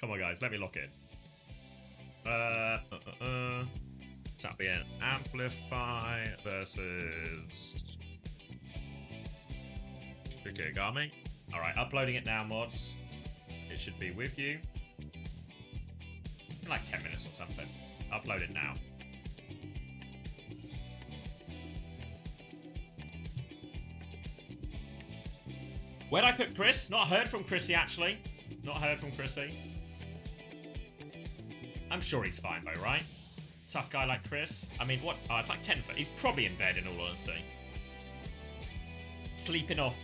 Come on, guys. Let me lock in. That'll be an Amplify versus Shikigami. Alright, uploading it now, mods. It should be with you in like 10 minutes or something. Upload it now. Where'd I put Chris? Not heard from Chrissy, actually. Not heard from Chrissy. I'm sure he's fine though, right? Tough guy like Chris. I mean, what? Oh, it's like 10 foot. He's probably in bed, in all honesty. Sleeping it off.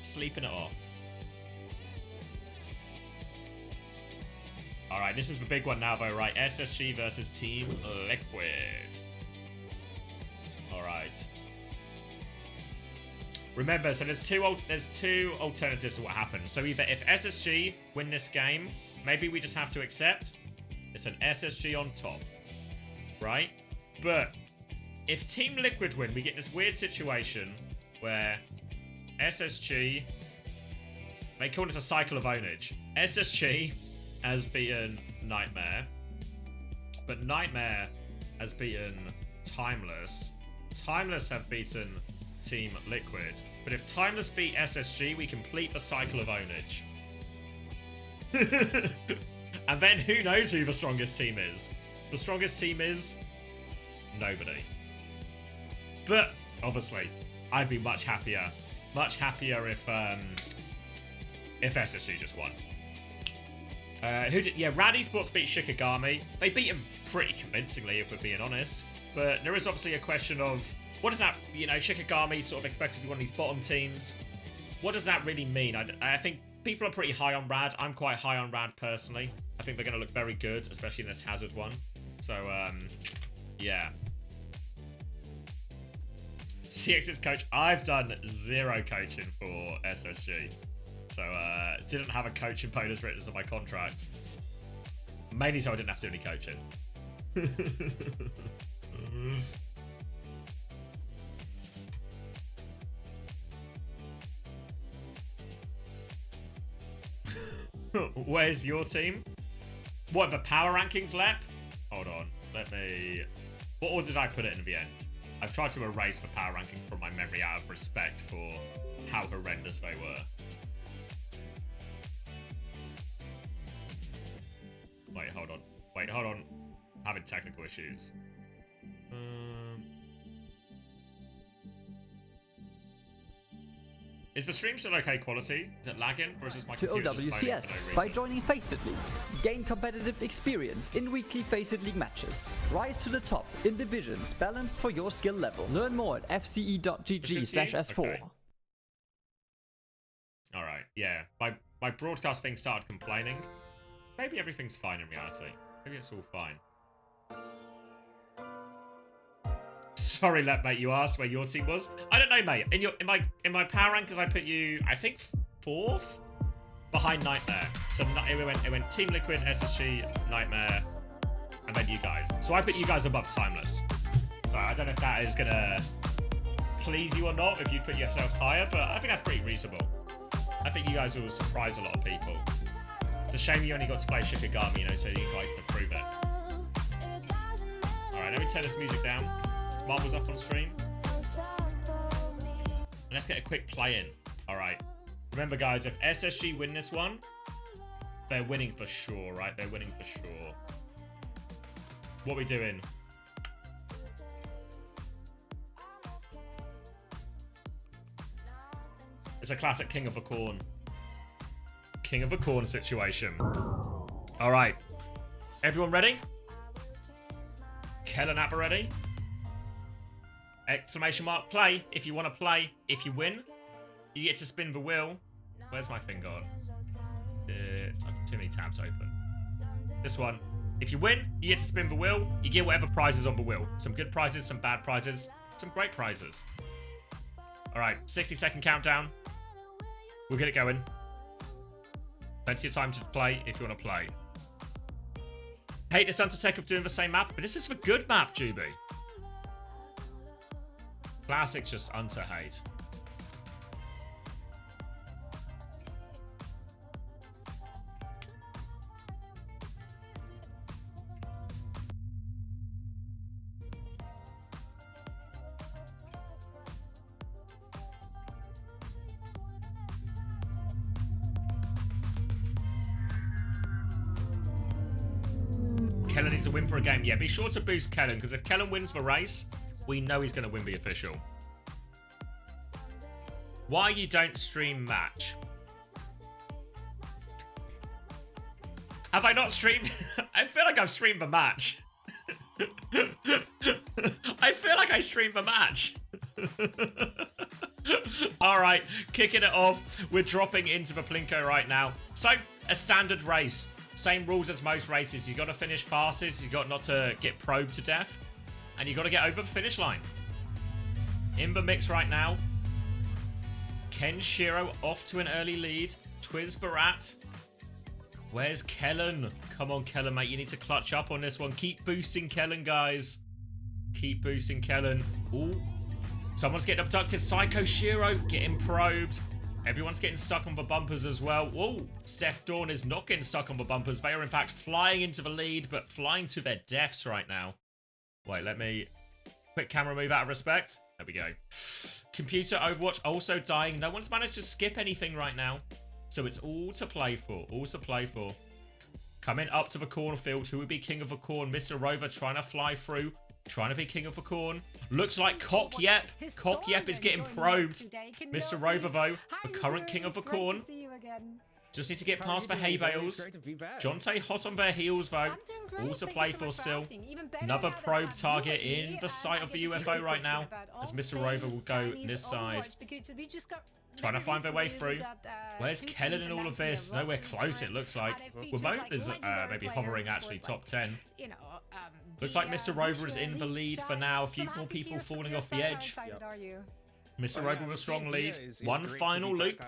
Alright, this is the big one now though, right? SSG versus Team Liquid. Alright. Remember, so there's two alternatives to what happens. So either if SSG win this game, maybe we just have to accept it's an SSG on top, right? But if Team Liquid win, we get this weird situation where SSG, they call this a cycle of ownage. SSG has beaten Nightmare, but Nightmare has beaten Timeless. Timeless have beaten Team Liquid. But if Timeless beat SSG, we complete the cycle of ownage. And then who knows who the strongest team is? The strongest team is nobody. But obviously, I'd be much happier if SSG just won. Raddy Sports beat Shikigami. They beat him pretty convincingly, if we're being honest. But there is obviously a question of, what does that, Shikigami sort of expects to be one of these bottom teams. What does that really mean? I think people are pretty high on Rad. I'm quite high on Rad personally. I think they're going to look very good, especially in this Hazard one. So, yeah. CX's coach. I've done 0 coaching for SSG. So, didn't have a coaching bonus written into my contract. Mainly so I didn't have to do any coaching. Where's your team? What, the power rankings, Lep? Hold on. Let me... What order did I put it in the end? I've tried to erase the power ranking from my memory out of respect for how horrendous they were. Wait, hold on. I'm having technical issues. Is the stream still okay quality? Is it lagging? Or is this my computer just moaning for no reason? By joining Faceit League, gain competitive experience in weekly Faceit League matches. Rise to the top in divisions balanced for your skill level. Learn more at fce.gg/s4. Okay. Alright, yeah. My broadcast thing started complaining. Maybe everything's fine in reality. Maybe it's all fine. Sorry, Lep, mate. You asked where your team was. I don't know, mate. In my power rankings, I put you, I think, 4th behind Nightmare. So it went Team Liquid, SSG, Nightmare, and then you guys. So I put you guys above Timeless. So I don't know if that is gonna please you or not, if you put yourselves higher, but I think that's pretty reasonable. I think you guys will surprise a lot of people. It's a shame you only got to play Shikigami, so you guys can prove it. Alright, let me turn this music down. Marvel's up on stream. And let's get a quick play in. Alright. Remember, guys, if SSG win this one, they're winning for sure, right? They're winning for sure. What are we doing? It's a classic King of the Corn. King of the Corn situation. Alright. Everyone ready? Kellen Appa ready? Exclamation mark play if you want to play. If you win, you get to spin the wheel. Where's my thing gone? It's like too many tabs open. This one. If you win, you get to spin the wheel. You get whatever prizes on the wheel. Some good prizes, some bad prizes, some great prizes. Alright, 60-second countdown. We'll get it going. Plenty of time to play if you want to play. Hate this Undertake of doing the same map, but this is a good map, Juby. Classic, just hate. Kellen needs to win for a game. Yeah, be sure to boost Kellen, because if Kellen wins the race, we know he's going to win the official. Why you don't stream match? Have I not streamed? I feel like I've streamed the match. I feel like I streamed the match. Alright, kicking it off. We're dropping into the Plinko right now. So, a standard race. Same rules as most races. You got to finish fastest. You got not to get probed to death. And you got to get over the finish line. In the mix right now. Ken Shiro off to an early lead. Twiz Barat. Where's Kellen? Come on, Kellen, mate. You need to clutch up on this one. Keep boosting Kellen, guys. Keep boosting Kellen. Ooh. Someone's getting abducted. Psycho Shiro getting probed. Everyone's getting stuck on the bumpers as well. Whoa. Steph Dawn is not getting stuck on the bumpers. They are, in fact, flying into the lead, but flying to their deaths right now. Wait, let me... Quick camera move out of respect. There we go. Computer Overwatch also dying. No one's managed to skip anything right now. So it's all to play for. All to play for. Coming up to the cornfield. Who would be king of the corn? Mr. Rover trying to fly through. Trying to be king of the corn. Looks like Cock Yep. Cock Yep is getting probed. Mr. Rover, though, the current king of the corn. Just need to get past the hay bales. Jonte hot on their heels, though. All to play for still. Another probe target in the sight of the UFO right now. As Mr. Rover will go this side. Trying to find their way through. Where's Kellen in all of this? Nowhere close, it looks like. Wimone is maybe hovering actually top 10. Looks like Mr. Rover is in the lead for now. A few more people falling off the edge. Mr. Rover with a strong lead. One final loop.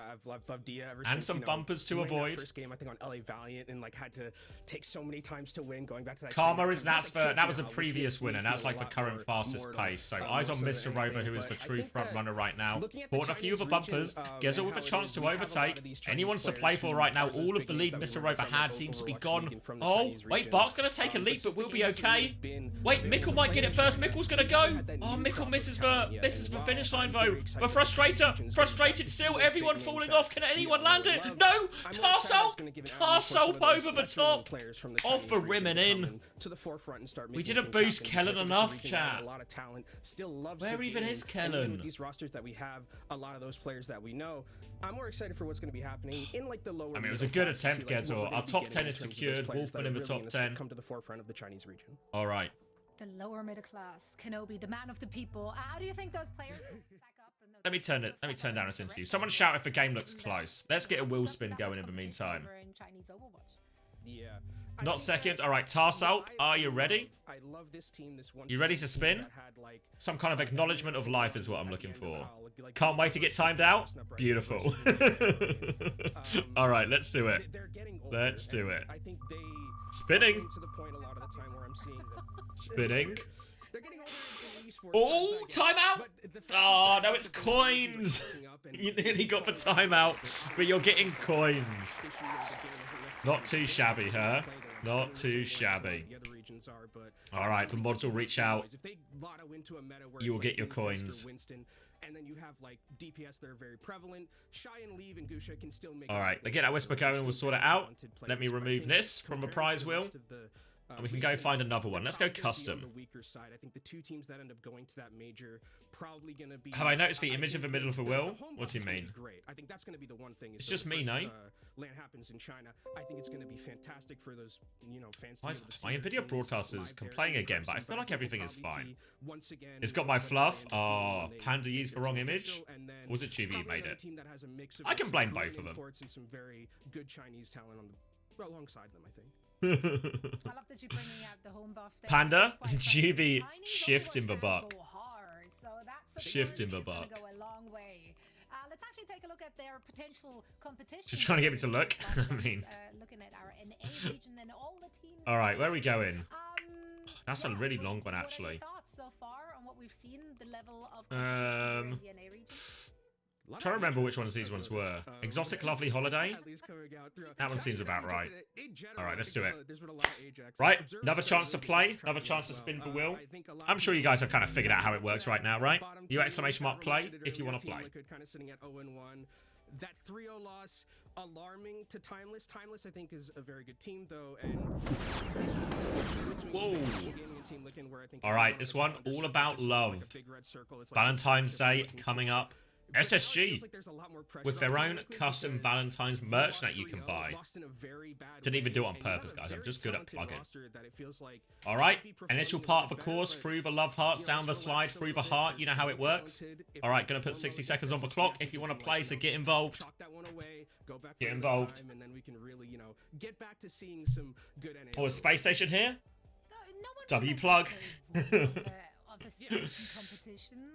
And some bumpers to avoid. First game, I think, on LA Valiant, and like had to take so many times to win. Going back to that. Karma is that was a previous winner. That's like the current fastest pace. So eyes on Mr. Rover, who is the true front runner right now. Bought a few of the bumpers. Gezel with a chance to overtake. Anyone's to play for right now. All of the lead Mr. Rover had seems to be gone. Oh, wait, Bark's going to take a leap, but we'll be okay. Wait, Mickle might get it first. Mickle's going to go. Oh, Mickle misses the finish line, though. But frustrated still. Everyone falling off. Can anyone land it? No! Tarsal over the top. Off the rim and in. We didn't boost Kellen enough, chat. Where even is Kellen? With these rosters that we have, a lot of those players that we know, I'm more excited for what's going to be happening in like the lower. I mean, it was a good attempt, Gezel. Our top 10 is secured. Wolfman in the top 10. Come to the forefront of the Chinese region. All right. The lower middle class, Kenobi, the man of the people. How do you think those players stack up? Let me turn down this interview. Someone shout if the game looks close. Let's get a wheel spin going in the meantime. Yeah. Not second. All right, Tarsal, are you ready? I love this team. This one. You ready to spin? Some kind of acknowledgement of life is what I'm looking for. Can't wait to get timed out. Beautiful. All right, let's do it. Let's do it. Spinning. Spinning. Oh, timeout! Oh, no, it's coins! You nearly got the timeout, but you're getting coins. Not too shabby, huh? Not too shabby. All right, the mods will reach out. You will get your coins. And then you have like DPS that are very prevalent. Shy and Leave and Gusha can still make. All right, get that whisper going. We'll sort it out. Let me remove this from the prize wheel. And we can go find another one. Let's go custom. I think the two teams that end up going to that major probably going to be. Have I noticed the image of the middle of the wheel? What do you mean? Great. I think that's going to be the one thing. It's just me, no? Land happens in China. I think it's going to be fantastic for those, fans. My Nvidia broadcaster's complaining again, but I feel like everything is fine. It's got my fluff. Oh, Panda used the wrong image. Or was it Chibi who made it? I can blame both of them. And some very good Chinese talent alongside them, I think. I love that you're bringing out the home buff there. Panda, Juby, shift in the buck. So that's shift in the buck. Go a long way. Let's actually take a look at their potential competition. Just trying to get me to look. I mean, looking at our NA region and all the teams. All right, where are we going? That's a really long one, actually. What are your thoughts so far on what we've seen? The level of competition in the NA region. I'm trying to remember which ones these ones were. Exotic Lovely Holiday? That one seems about right. Alright, let's do it. Right, another chance to play. Another chance to spin the wheel. I'm sure you guys have kind of figured out how it works right now, right? You exclamation mark play if you want to play. that 3-0 loss, alarming to Timeless. Timeless, I think, is a very good team, though. And whoa. Where I think All right, this one, all about love. Valentine's Day coming up. SSG with their own custom Valentine's merch that you can buy. Didn't even do it on purpose, guys. I'm just good at plugging. All right, initial part of the course, through the love hearts, down the slide, through the heart. You know how it works. All right, gonna put 60 seconds on the clock. If you want to play, so get involved. Get involved. And then we can really, you know, get back to seeing some good NA. Oh, is Spacestation here? W plug.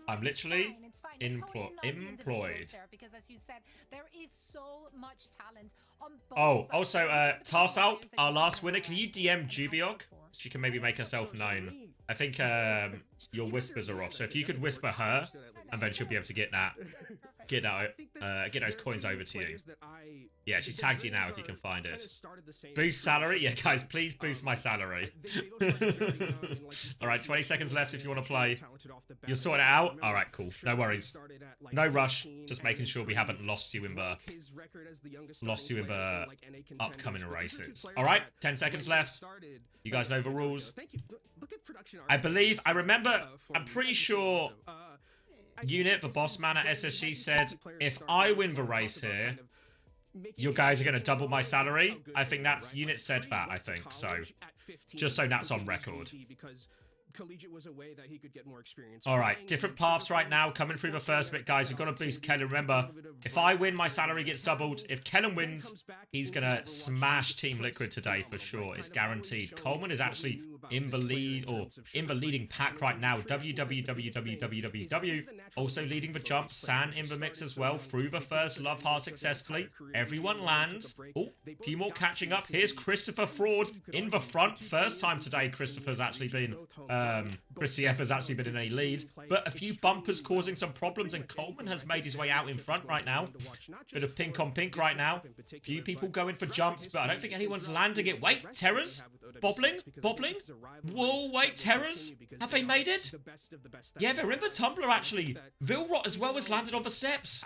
I'm literally employed. Because as you said, there is so much talent on both oh, sides. also, Tarsalp, our last winner. Can you DM Jubiok? She can maybe make herself known. I think your whispers are off. So if you could whisper her, and then she'll be able to get those coins over to you. Yeah, she's tagged you now if you can find it. Boost salary? Yeah, guys, please boost my salary. All right, 20 seconds left if you want to play. You're sorting it out? All right, cool. No worries. No rush. Just making sure we haven't lost you in the upcoming races. All right, 10 seconds left. You guys know the rules. I remember, I'm pretty sure Unit, the boss man at SSG, said, if I win the race here, you guys are going to double my salary. I think that's, Unit said that, I think. So, just so that's on record. Collegiate was a way that he could get more experience. All right, different paths right now. Coming through the first bit, guys. We've got to boost Kellen. Remember, if I win, my salary gets doubled. If Kellen wins, he's going to smash Team Liquid today for sure. It's guaranteed. Coleman is actually in the lead, or in the leading pack right now. WWWWWW. Also leading the jump. San in the mix as well. Through the first love heart successfully. Everyone lands. Oh, a few more catching up. Here's Christopher Fraud in the front. First time today Christopher's actually been... Christy F has actually been in a lead, but a few bumpers causing some problems, and Coleman has made his way out in front right now. Bit of pink on pink right now. Few people going for jumps, but I don't think anyone's landing it. Wait, Terrors? Bobbling? Whoa, wait, Terrors? Have they made it? Yeah, they're in the tumbler, actually. Vilrot as well has landed on the steps.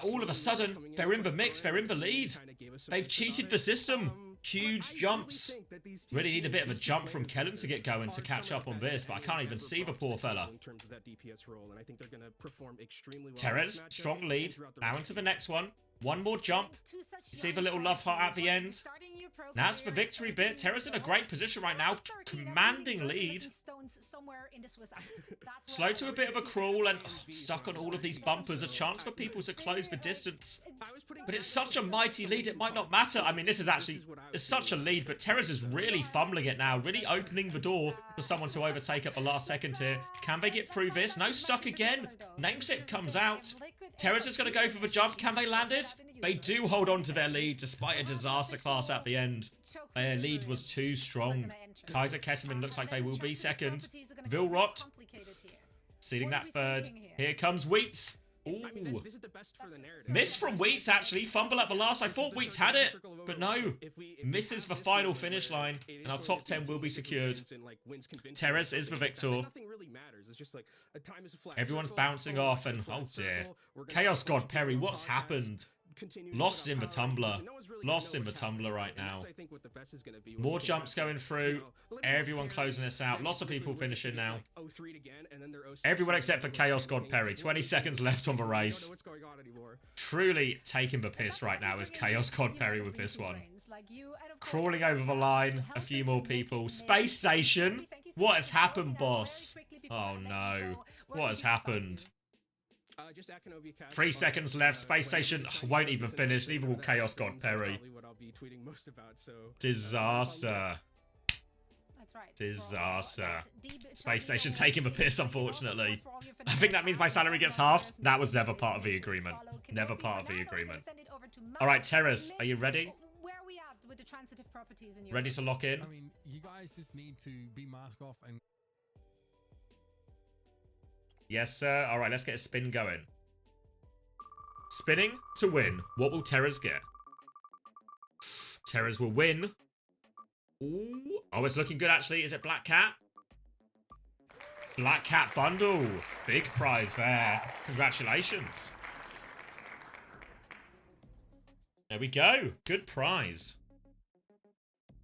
All of a sudden, they're in the mix, they're in the lead. They've cheated the system. Huge jumps. Really need a bit of a jump from Kellen to get going to catch up on this, but I can't even see the poor fella. Teres, strong lead. Now into the next one. One more jump. You see the little love heart at the end. That's the victory bit. Teres in a great position right now. Commanding lead. Slow to a bit of a crawl and stuck on all of these bumpers. A chance for people to close the distance. But it's such a mighty lead, it might not matter. I mean, this is actually, it's such a lead, but Teres is really fumbling it now. Really opening the door for someone to overtake at the last second here. Can they get through this? No, stuck again. Nameset comes out. Teres is going to go for the jump. Can they land it? They do hold on to their lead despite a disaster class at the end. Their lead was too strong. Kaiser Kesselman looks like they will be second. Vilrot seeding that third. Here comes Wheats. Ooh. Miss from Wheats, actually. Fumble at the last. I thought Wheats had it, but no. Misses the final finish line, and our top 10 will be secured. Teres is the victor. Everyone's bouncing off, and oh dear. Chaos God Perry, what's happened? Lost in the tumbler. Lost in the tumbler right now. More jumps going through. Everyone closing this out. Lots of people finishing now. Everyone except for Chaos God Perry. 20 seconds left on the race. Truly taking the piss right now is Chaos God Perry with this one. Crawling over the line. A few more people. Space Station. What has happened, boss? Oh no. What has happened? 3 seconds left. Space Station won't even finish. Neither will Chaos God Perry. Disaster. Disaster. Space Station taking the piss, unfortunately. I think that means my salary gets halved. That was never part of the agreement. Never part of the agreement. Alright, Terrace, are you ready? Ready to lock in? I mean, you guys just need to be mask off and... Yes, sir. All right, let's get a spin going. Spinning to win. What will Terrors get? Terrors will win. Ooh. Oh, it's looking good, actually. Is it Black Cat? Black Cat bundle. Big prize there. Congratulations. There we go. Good prize.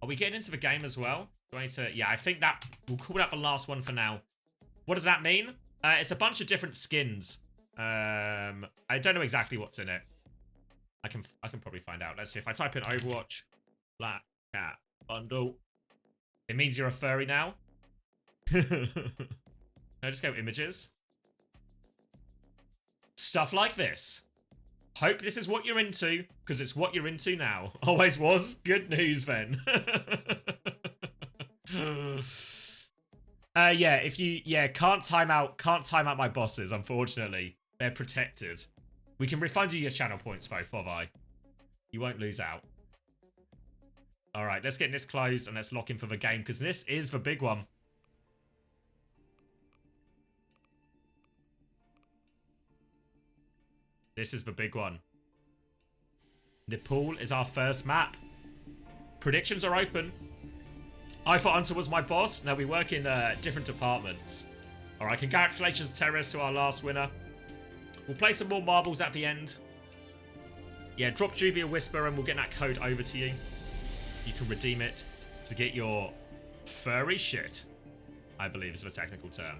Are we getting into the game as well? Do I need to... Yeah, I think that... We'll call that the last one for now. What does that mean? It's a bunch of different skins. I don't know exactly what's in it. I can probably find out. Let's see. If I type in Overwatch, Black Cat Bundle, it means you're a furry now. Can I just go images? Stuff like this. Hope this is what you're into, because it's what you're into now. Always was. Good news, then. Yeah, if you... Yeah, can't time out my bosses, unfortunately. They're protected. We can refund you your channel points, though, Fovai. You won't lose out. Alright, let's get this closed and let's lock in for the game, because this is the big one. This is the big one. Nepal is our first map. Predictions are open. I thought Hunter was my boss. Now we work in different departments. Alright, congratulations, Terrorist, to our last winner. We'll play some more marbles at the end. Yeah, drop Juby a whisper and we'll get that code over to you. You can redeem it to get your furry shit, I believe is the technical term.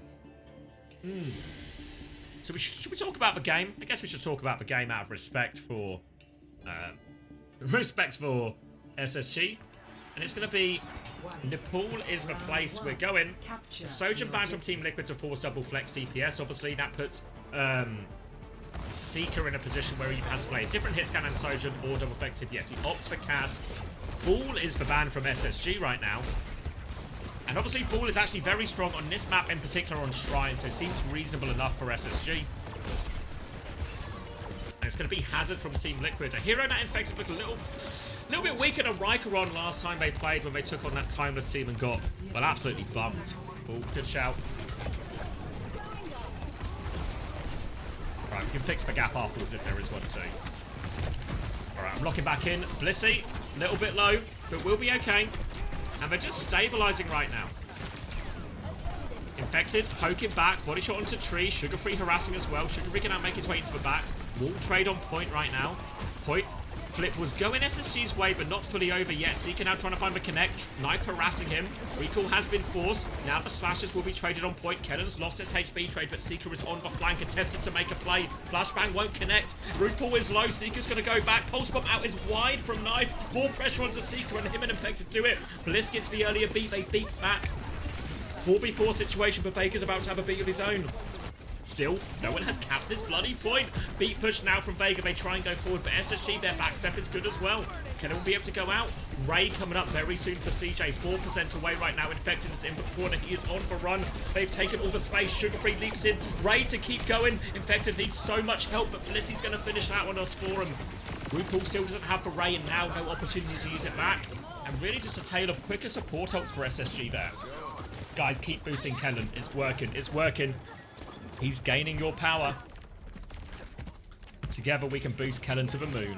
So should we talk about the game? I guess we should talk about the game out of respect for SSG. And it's going to be Nepal is the place we're going. Sojan banned from Team Liquid to force double flex DPS. Obviously, that puts Seeker in a position where he has to play a different hit scan than Sojan or double flex DPS. He opts for Cass. Ball is the ban from SSG right now. And obviously, Ball is actually very strong on this map, in particular on Shrine, so it seems reasonable enough for SSG. And it's going to be Hazard from Team Liquid. A hero that infected looked a little bit weaker than Rykeron last time they played when they took on that Timeless team and got, well, absolutely bumped. Oh, good shout. Right, we can fix the gap afterwards if there is one too. Alright, I'm locking back in. Blissey, a little bit low, but we'll be okay. And they're just stabilizing right now. Infected, poking back, body shot onto tree, Sugar Free harassing as well. Sugar Free can now make his way into the back. Wall trade on Point right now. Point flip was going SSG's way, but not fully over yet. Seeker now trying to find the connect. Knife harassing him. Recall has been forced. Now the slashes will be traded on Point. Kellen's lost his HP trade, but Seeker is on the flank, attempted to make a play. Flashbang won't connect. Rootpool is low. Seeker's going to go back. Pulse bomb out is wide from Knife. More pressure onto Seeker, and him and Infected do it. Bliss gets the earlier beat. They beat back. 4v4 situation, but Baker's about to have a beat of his own. Still, no one has capped this bloody Point. Beat push now from Vega. They try and go forward, but SSG, their backstep is good as well. Kellen will be able to go out. Ray coming up very soon for CJ. 4% away right now. Infected is in the corner. He is on the run. They've taken all the space. Sugar Free leaps in. Ray to keep going. Infected needs so much help, but Felicity's going to finish that one off for him. RuPaul still doesn't have the Ray, and now no opportunity to use it back. And really just a tale of quicker support ults for SSG there. Guys, keep boosting Kellen. It's working. It's working. He's gaining your power. Together we can boost Kellen to the moon.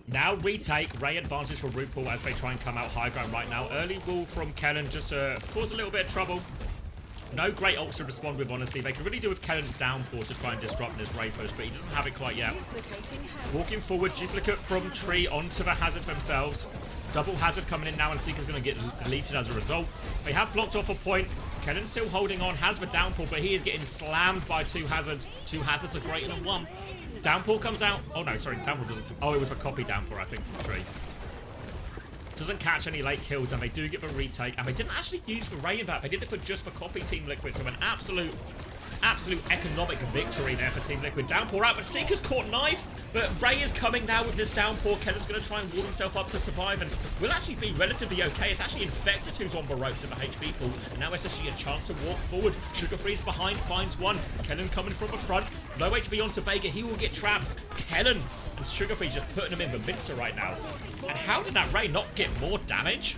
Now retake. Ray advantage for RuPaul as they try and come out high ground right now. Early wall from Kellen just to cause a little bit of trouble. No great ults to respond with, honestly. They can really do with Kellen's downpour to try and disrupt this Ray push, but he doesn't have it quite yet. Walking forward, duplicate from tree onto the Hazard themselves. Double Hazard coming in now, and Seeker's going to get deleted as a result. They have blocked off a Point. Kellen's still holding on, has the downpour, but he is getting slammed by two Hazards. Two Hazards are greater than one. Downpour comes out. Oh, no, sorry, downpour doesn't. Oh, it was a copy downpour, I think, from tree. Doesn't catch any late kills, and they do get the retake. And they didn't actually use the Ray in that. They did it for just the copy Team Liquid. So an absolute economic victory there for Team Liquid. Downpour out, but Seeker's caught Knife. But Ray is coming now with this downpour. Kellen's going to try and wall himself up to survive, and will actually be relatively okay. It's actually Infected who's on the ropes in the HP pool, and now SSG a chance to walk forward. Sugar Free's behind, finds one. Kellen coming from the front. No HP onto Vega. He will get trapped. Kellen and Sugar Free just putting him in the mixer right now. And how did that Ray not get more damage?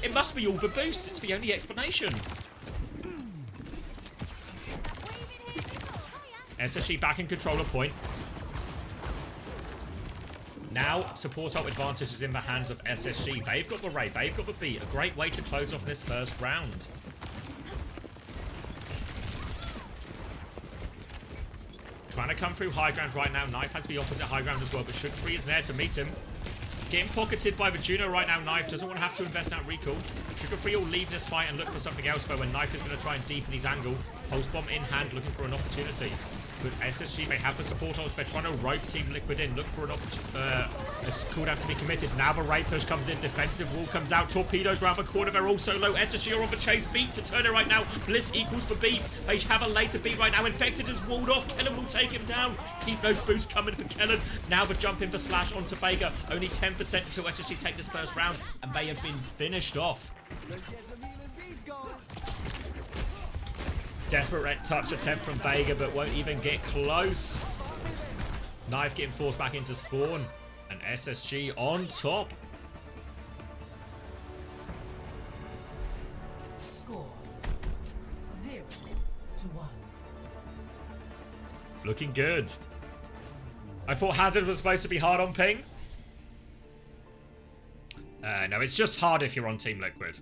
It must be all the boosts. It's the only explanation. SSG back in control of Point. Now, support ult advantage is in the hands of SSG. They've got the Ray, they've got the beat. A great way to close off this first round. Trying to come through high ground right now. Knife has the opposite high ground as well, but Sugar3 is there to meet him. Getting pocketed by the Juno right now. Knife doesn't want to have to invest out recall. Sugar3 will leave this fight and look for something else, though, when Knife is going to try and deepen his angle. Pulse bomb in hand, looking for an opportunity. But SSG may have the support ult. They're trying to rope Team Liquid in. Look for an cooldown to be committed. Now the raid push comes in. Defensive wall comes out. Torpedoes around the corner. They're also low. SSG are on the chase. Beat to turn it right now. Bliss equals for B. They have a later beat right now. Infected is walled off. Kellen will take him down. Keep those boosts coming for Kellen. Now the jump in for Slash onto Vega. Only 10% until SSG take this first round. And they have been finished off. Desperate touch attempt from Vega, but won't even get close. Knife getting forced back into spawn. And SSG on top. Score 0-1. Looking good. I thought Hazard was supposed to be hard on ping. No, it's just hard if you're on Team Liquid.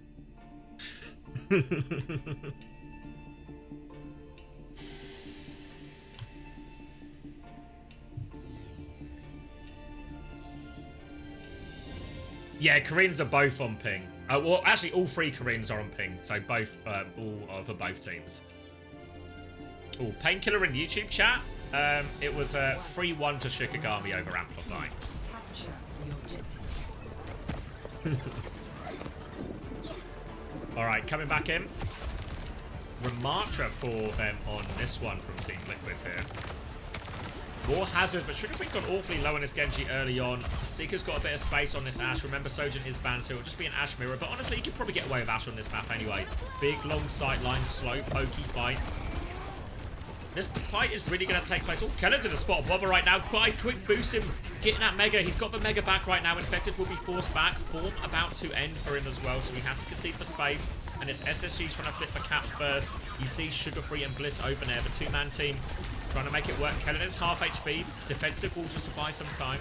Yeah, Koreans are both on ping. Well, actually, all 3 Koreans are on ping, so both, all for both teams. Oh, Painkiller in YouTube chat. It was 3-1 to Shikigami over Amplify. Capture the objective. All right, coming back in. Ramatra for them on this one from Team Liquid here. More Hazard, but Sugar3 got awfully low on this Genji early on. Seeker's got a bit of space on this Ashe. Remember, Sojin is banned, so it'll just be an Ashe mirror. But honestly, you can probably get away with Ashe on this map anyway. Big, long sight line, slow, pokey fight. This fight is really going to take place. Oh, Kellen's in a spot of bother right now. Quite quick boost him, getting that Mega. He's got the Mega back right now. Infected will be forced back. Form about to end for him as well, so he has to concede for space. And it's SSG trying to flip the cap first. You see Sugar3 and Bliss over there, the 2-man team. Trying to make it work. Kellen is half HP. Defensive wall just to buy some time.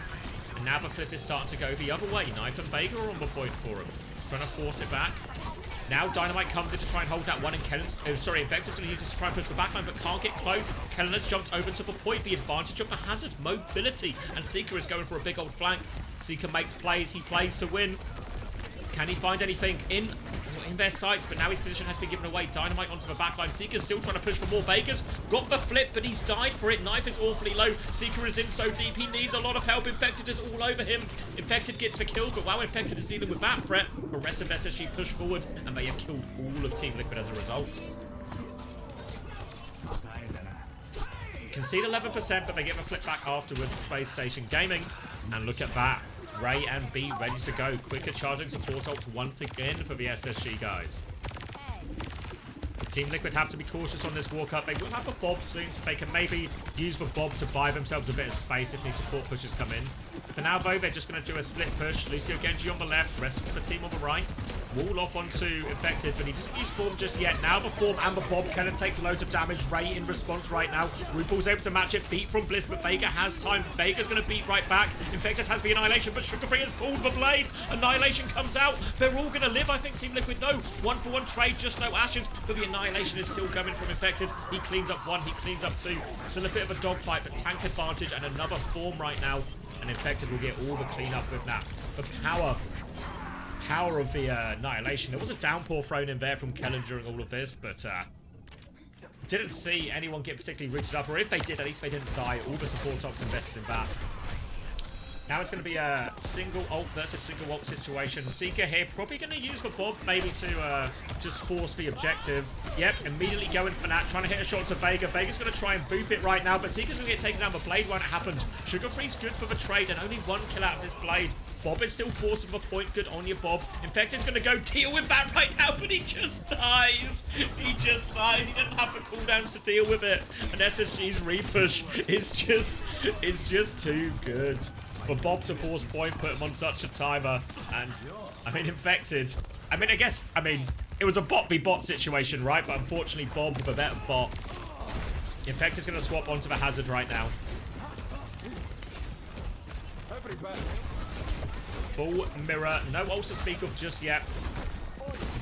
And now the flip is starting to go the other way. Knife and Vega are on the point for him. Trying to force it back. Now Dynamite comes in to try and hold that one, and Kellen's... Oh, sorry, Invector's going to use this to try and push the backline, but can't get close. Kellen has jumped over to the point. The advantage of the Hazard. Mobility. And Seeker is going for a big old flank. Seeker makes plays. He plays to win. Can he find anything in their sights? But now his position has been given away. Dynamite onto the backline. Seeker's still trying to push for more. Vegas got the flip, but he's died for it. Knife is awfully low. Seeker is in so deep. He needs a lot of help. Infected is all over him. Infected gets the kill, but wow, Infected is dealing with that threat. The rest of SSG push forward, and they have killed all of Team Liquid as a result. Concede 11%, but they get the flip back afterwards. Spacestation Gaming. And look at that. Ray and B ready to go. Quicker charging support ult once again for the SSG guys. Team Liquid have to be cautious on this walk-up. They will have a Bob soon, so they can maybe use the Bob to buy themselves a bit of space if these support pushes come in. For now, though, they're just going to do a split push. Lucio Genji on the left, rest of the team on the right. Wall off onto Infected, but he doesn't use Form just yet. Now the Form and the Bob. Kellen takes loads of damage. Ray in response right now. RuPaul's able to match it. Beat from Bliss, but Vega has time. Vega's going to beat right back. Infected has the Annihilation, but Sugar3 has pulled the blade. Annihilation comes out. They're all going to live, I think, Team Liquid. No, 1-for-1 trade, just no ashes, but the Annihilation is still coming from Infected. He cleans up 1, he cleans up 2. Still a bit of a dogfight, but tank advantage and another Form right now. And Infected will get all the cleanup with that. The power of the Annihilation. There was a downpour thrown in there from Kellen during all of this, but didn't see anyone get particularly rooted up, or if they did, at least they didn't die. All the support ops invested in that. Now it's going to be a single ult versus single ult situation. Seeker here probably going to use the Bob maybe to just force the objective. Yep, immediately going for that, trying to hit a shot to Vega. Vega's going to try and boop it right now, but Seeker's going to get taken down the blade when it happens. Sugar3's good for the trade, and only 1 kill out of this blade. Bob is still forcing the point. Good on you, Bob. Infected's going to go deal with that right now, but he just dies. He just dies. He didn't have the cooldowns to deal with it. And SSG's repush is just too good. For Bob to force point, put him on such a timer. And, I mean, Infected. I mean, it was a bot v bot situation, right? But unfortunately, Bob with a better bot. Infected's going to swap onto the Hazard right now. Full mirror. No ult to speak of just yet.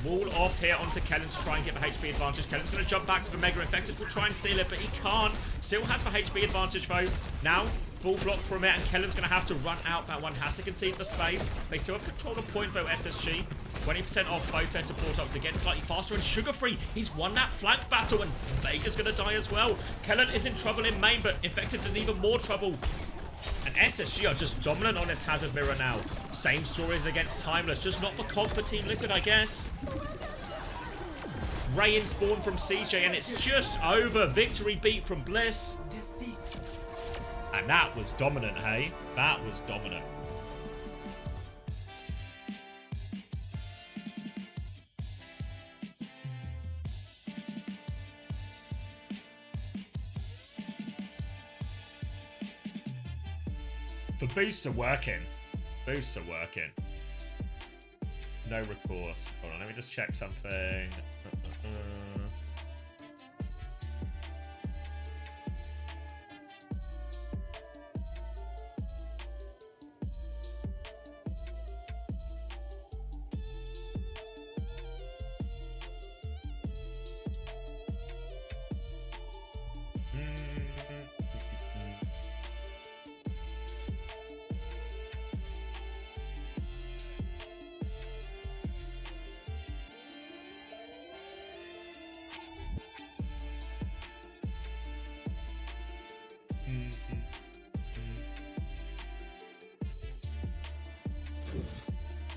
wall off here onto Kellen to try and get the HP advantage. Kellen's going to jump back to the Mega Infected. Will try and steal it, but he can't. Still has the HP advantage, though. Now, full block from it, and Kellen's going to have to run out that one. Has to concede the space. They still have control of point, though, SSG. 20% off both their support ups again, slightly faster. And Sugar-Free, he's won that flank battle, and Vega's going to die as well. Kellen is in trouble in main, but Infected's in even more trouble. And SSG are just dominant on this Hazard Mirror now. Same stories against Timeless, just not for comp for Team Liquid, I guess. Ray in spawn from CJ, and it's just over. Victory beat from Bliss. And that was dominant, hey? That was dominant. The boosts are working. Boosts are working. No recourse. Hold on, let me just check something.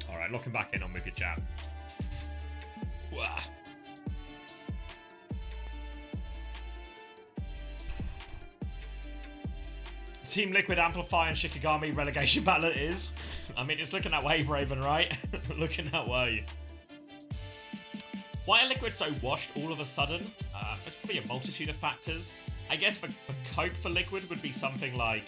Alright, locking back in on with your chat. Wah. Team Liquid Amplify and Shikigami relegation battle it is. I mean, it's looking that way, Braven, right? Looking that way. Why are Liquid so washed all of a sudden? There's probably a multitude of factors. I guess for cope for Liquid would be something like,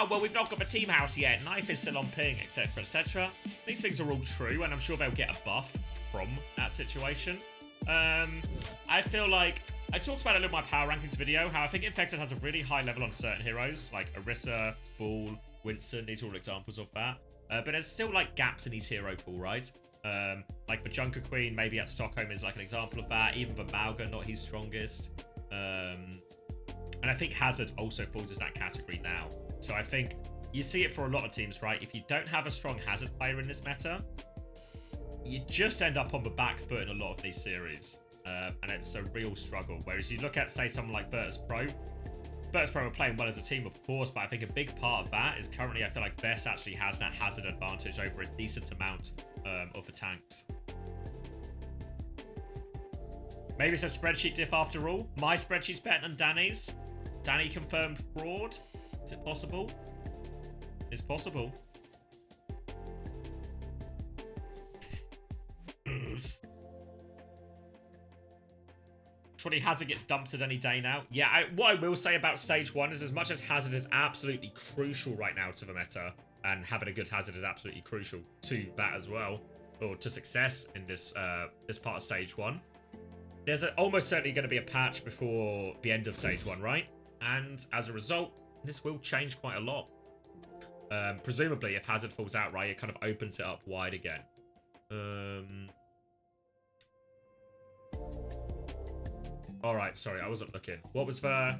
well, we've not got the team house yet. Knife is still on ping, etc., etc. These things are all true, and I'm sure they'll get a buff from that situation. I feel like I talked about it in my power rankings video, how I think Infected has a really high level on certain heroes, like Orisa, Bull, Winston. These are all examples of that. But there's still like gaps in his hero pool, right? Like the Junker Queen, maybe at Stockholm is like an example of that. Even the Mauga, not his strongest. And I think Hazard also falls in that category now. So I think you see it for a lot of teams, right? If you don't have a strong Hazard player in this meta, you just end up on the back foot in a lot of these series. And it's a real struggle. Whereas you look at, say, someone like Virtus Pro. Virtus Pro are playing well as a team, of course, but I think a big part of that is currently I feel like Vest actually has that Hazard advantage over a decent amount of the tanks. Maybe it's a spreadsheet diff after all. My spreadsheet's better than Danny's. Danny confirmed fraud. Is it possible? It's possible. Surely Hazard gets dumped at any day now. Yeah, what I will say about Stage 1 is as much as Hazard is absolutely crucial right now to the meta, and having a good Hazard is absolutely crucial to that as well, or to success in this this part of Stage 1. There's almost certainly going to be a patch before the end of Stage 1, right? And as a result, this will change quite a lot. Presumably, if Hazard falls out, right, it kind of opens it up wide again. All right, sorry, I wasn't looking. What was the...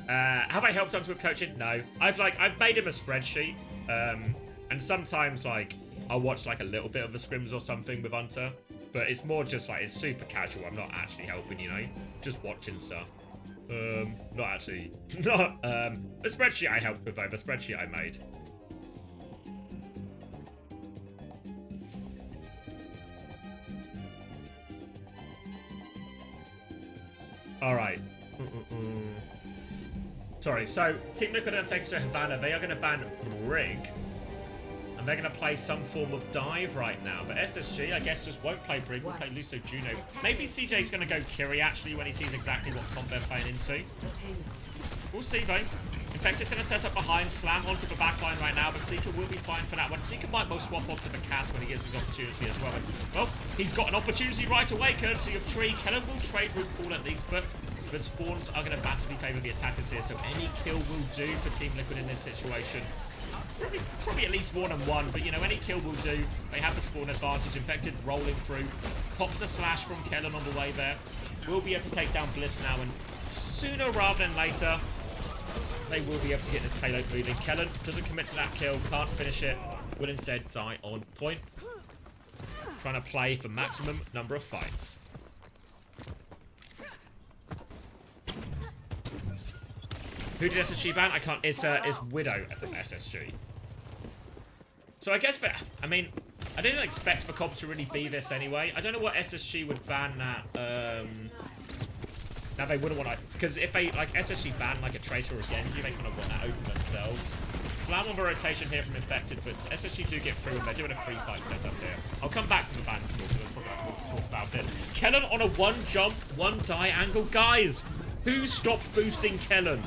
have I helped Hunter with coaching? No. I've made him a spreadsheet. And sometimes, like, I'll watch, like, a little bit of the scrims or something with Hunter. But it's more just, like, it's super casual. I'm not actually helping, you know? Just watching stuff. Not actually... Not, the spreadsheet I helped with, though. The spreadsheet I made. Alright. Sorry, so Team Liquid are taking to Havana. They are going to ban Brig. And they're going to play some form of dive right now. But SSG, I guess, just won't play Brig. We'll play Lucio Juno. Maybe CJ's going to go Kiri, actually, when he sees exactly what comp they're playing into. We'll see, though. Infected's going to set up behind, slam onto the backline right now, but Seeker will be fine for that one. Seeker might well swap off to the cast when he gets his opportunity as well. Well, he's got an opportunity right away, courtesy of Tree. Kellen will trade root pool at least, but the spawns are going to massively favour the attackers here, so any kill will do for Team Liquid in this situation. Probably at least 1-on-1, but you know, any kill will do. They have the spawn advantage. Infected rolling through. Cops a slash from Kellen on the way there. We'll be able to take down Bliss now, and sooner rather than later, they will be able to get this payload moving. Kellen doesn't commit to that kill, can't finish it, will instead die on point. Trying to play for maximum number of fights. Who did SSG ban? I can't. It's Widow at the SSG. So I guess I mean, I didn't expect for COP to really be this anyway. I don't know what SSG would ban that. Now they wouldn't want to, because if they like SSG ban like a Tracer or a Genji, they kind of want that open themselves. Slam on the rotation here from Infected, but SSG do get through and they're doing a free fight setup here. I'll come back to the bans more because we'll talk about it. Kellen on a 1 jump, 1 die angle. Guys, who stopped boosting Kellen?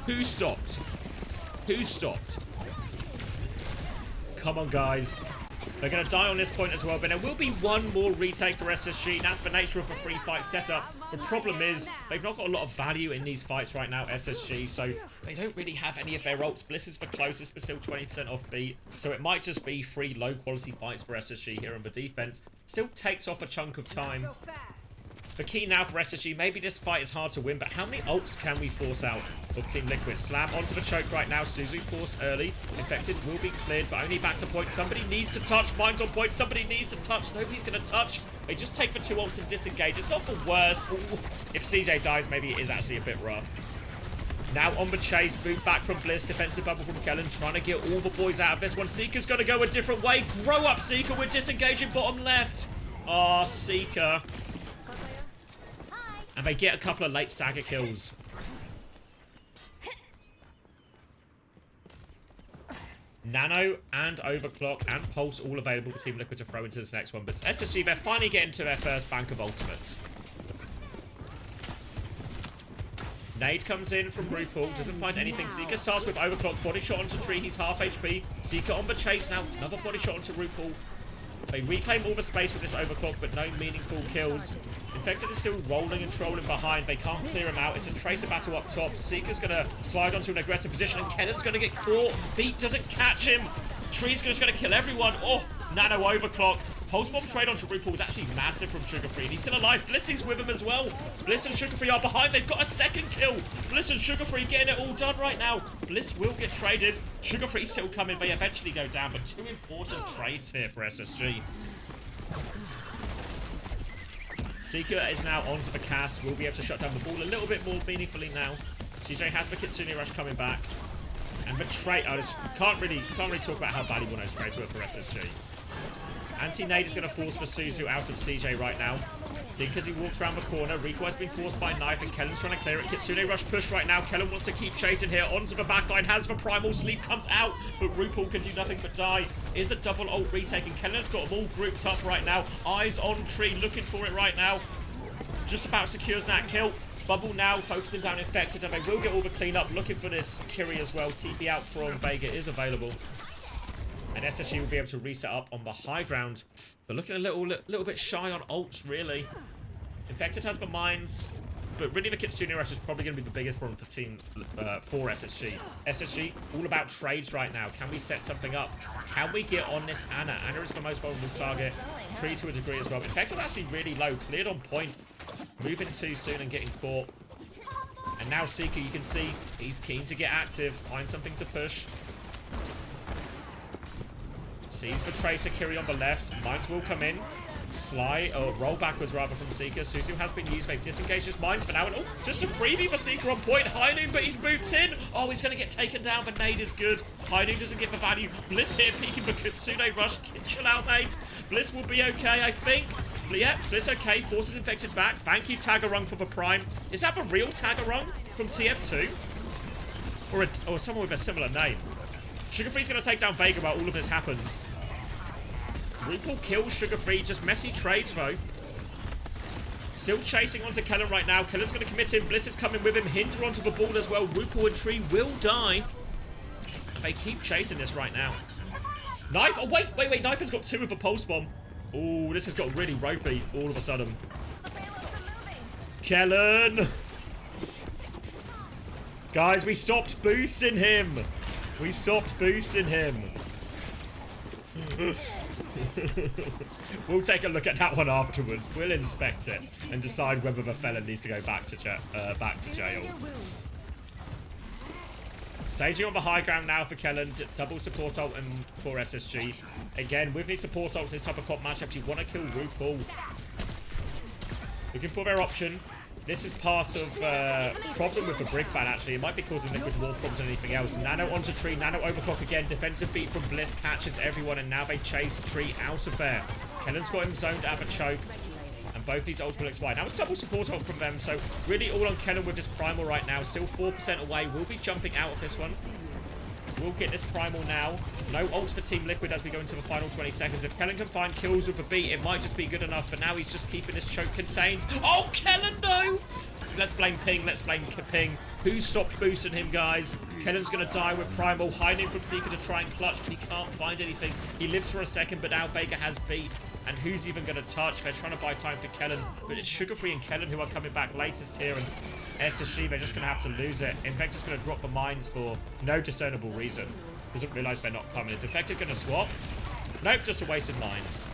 Who stopped? Who stopped? Come on, guys. They're going to die on this point as well, but there will be 1 more retake for SSG. That's the nature of a free fight setup. The problem is, they've not got a lot of value in these fights right now, SSG, so they don't really have any of their ults. Bliss is the closest, but still 20% off beat, so it might just be 3 low-quality fights for SSG here on the defense. Still takes off a chunk of time. The key now for SSG, maybe this fight is hard to win, but how many ults can we force out of Team Liquid? Slam onto the choke right now. Suzu forced early. Infected will be cleared, but only back to point. Somebody needs to touch. Mine's on point. Somebody needs to touch. Nobody's going to touch. They just take the 2 ults and disengage. It's not the worst. Ooh. If CJ dies, maybe it is actually a bit rough. Now on the chase, boot back from Bliss, defensive bubble from Kellen, trying to get all the boys out of this one. Seeker's going to go a different way. Grow up, Seeker. We're disengaging bottom left. Oh, Seeker. And they get a couple of late stagger kills. Nano and Overclock and Pulse all available for Team Liquid to throw into this next one. But SSG, they're finally getting to their first bank of ultimates. Nade comes in from RuPaul, doesn't find anything. Seeker starts with Overclock, body shot onto Tree, he's half HP. Seeker on the chase now, another body shot onto RuPaul. They reclaim all the space with this Overclock, but no meaningful kills. Infected is still rolling and trolling behind. They can't clear him out. It's a Tracer battle up top. Seeker's going to slide onto an aggressive position, and Kellen's going to get caught. Beat doesn't catch him. Tree's just going to kill everyone. Oh, Nano Overclock. Pulse Bomb trade onto RuPaul is actually massive from Sugarfree. He's still alive. Bliss is with him as well. Bliss and Sugarfree are behind. They've got a second kill. Bliss and Sugarfree getting it all done right now. Bliss will get traded. Sugarfree's still coming. They eventually go down, but 2 important trades here for SSG. Seeker is now onto the cast. We'll be able to shut down the ball a little bit more meaningfully now. CJ has the Kitsune Rush coming back. And the trade... Oh, can't really talk about how valuable those trades were for SSG. Anti-nade is going to force the Suzu out of CJ right now. Dink as he walks around the corner. Rico has been forced by Knife, and Kellen's trying to clear it. Kitsune Rush push right now. Kellen wants to keep chasing here. Onto the backline. Has the Primal Sleep. Comes out, but RuPaul can do nothing but die. Is a double ult retake, and Kellen's got them all grouped up right now. Eyes on Tree, looking for it right now. Just about secures that kill. Bubble now focusing down Infected, and they will get all the cleanup. Looking for this Kiri as well. TP out from Vega is available. And SSG will be able to reset up on the high ground. But looking a little bit shy on ults, really. Infected has the mines, but really the Kitsune Rush is probably going to be the biggest problem for SSG. SSG, all about trades right now. Can we set something up? Can we get on this Ana? Ana is the most vulnerable target. Tree to a degree as well. Infected actually really low, cleared on point. Moving too soon and getting caught. And now Seeker, you can see, he's keen to get active. Find something to push. Sees the Tracer Kiri on the left. Mines will come in. Slide, or roll backwards rather from Seeker. Suzu has been used. They've disengaged his mines for now. And, oh, just a freebie for Seeker on point. High Noon, but he's moved in. Oh, he's going to get taken down. The nade is good. High Noon doesn't get the value. Bliss here peeking the Kitsune Rush. Chill out, mate. Bliss will be okay, I think. But yeah, Bliss okay. Forces Infected back. Thank you, Tagarung, for the Prime. Is that the real Tagarung from TF2? Or someone with a similar name? Sugarfree's going to take down Vega while all of this happens. RuPaul kills Sugarfree, just messy trades though. Still chasing onto Kellen right now. Kellen's going to commit him. Bliss is coming with him. Hinder onto the ball as well. RuPaul and Tree will die. They keep chasing this right now. Knife. Oh, wait. Knife has got 2 with a pulse bomb. Oh, this has got really ropey all of a sudden. Kellen. Guys, we stopped boosting him. We stopped boosting him. We'll take a look at that one afterwards. We'll inspect it and decide whether the fella needs to go back to jail. Staging on the high ground now for Kellen. Double support ult and poor SSG. Again, with these support ults in this type of comp matchup, you want to kill RuPaul. Looking for their option. This is part of problem with the Brig ban, actually. It might be causing Liquid more problems than anything else. Nano onto Tree. Nano overclock again. Defensive beat from Bliss catches everyone, and now they chase Tree out of there. Kellen's got him zoned out of a choke, and both these ults will expire. Now it's double support ult from them, so really all on Kellen with this Primal right now. Still 4% away. We'll be jumping out of this one. We'll get this Primal now. No ults for Team Liquid as we go into the final 20 seconds. If Kellen can find kills with a beat, it might just be good enough. But now he's just keeping this choke contained. Oh, Kellen, no! Let's blame Ping. Let's blame Ping. Who stopped boosting him, guys? Kellen's going to die with Primal. Hiding from Seeker to try and clutch, but he can't find anything. He lives for a second, but now Vega has beat. And who's even going to touch? They're trying to buy time for Kellen. But it's Sugarfree and Kellen who are coming back latest here. And SSG, they're just going to have to lose it. Infected's going to drop the mines for no discernible reason. Doesn't realise they're not coming. Is Infected going to swap? Nope, just a waste of mines.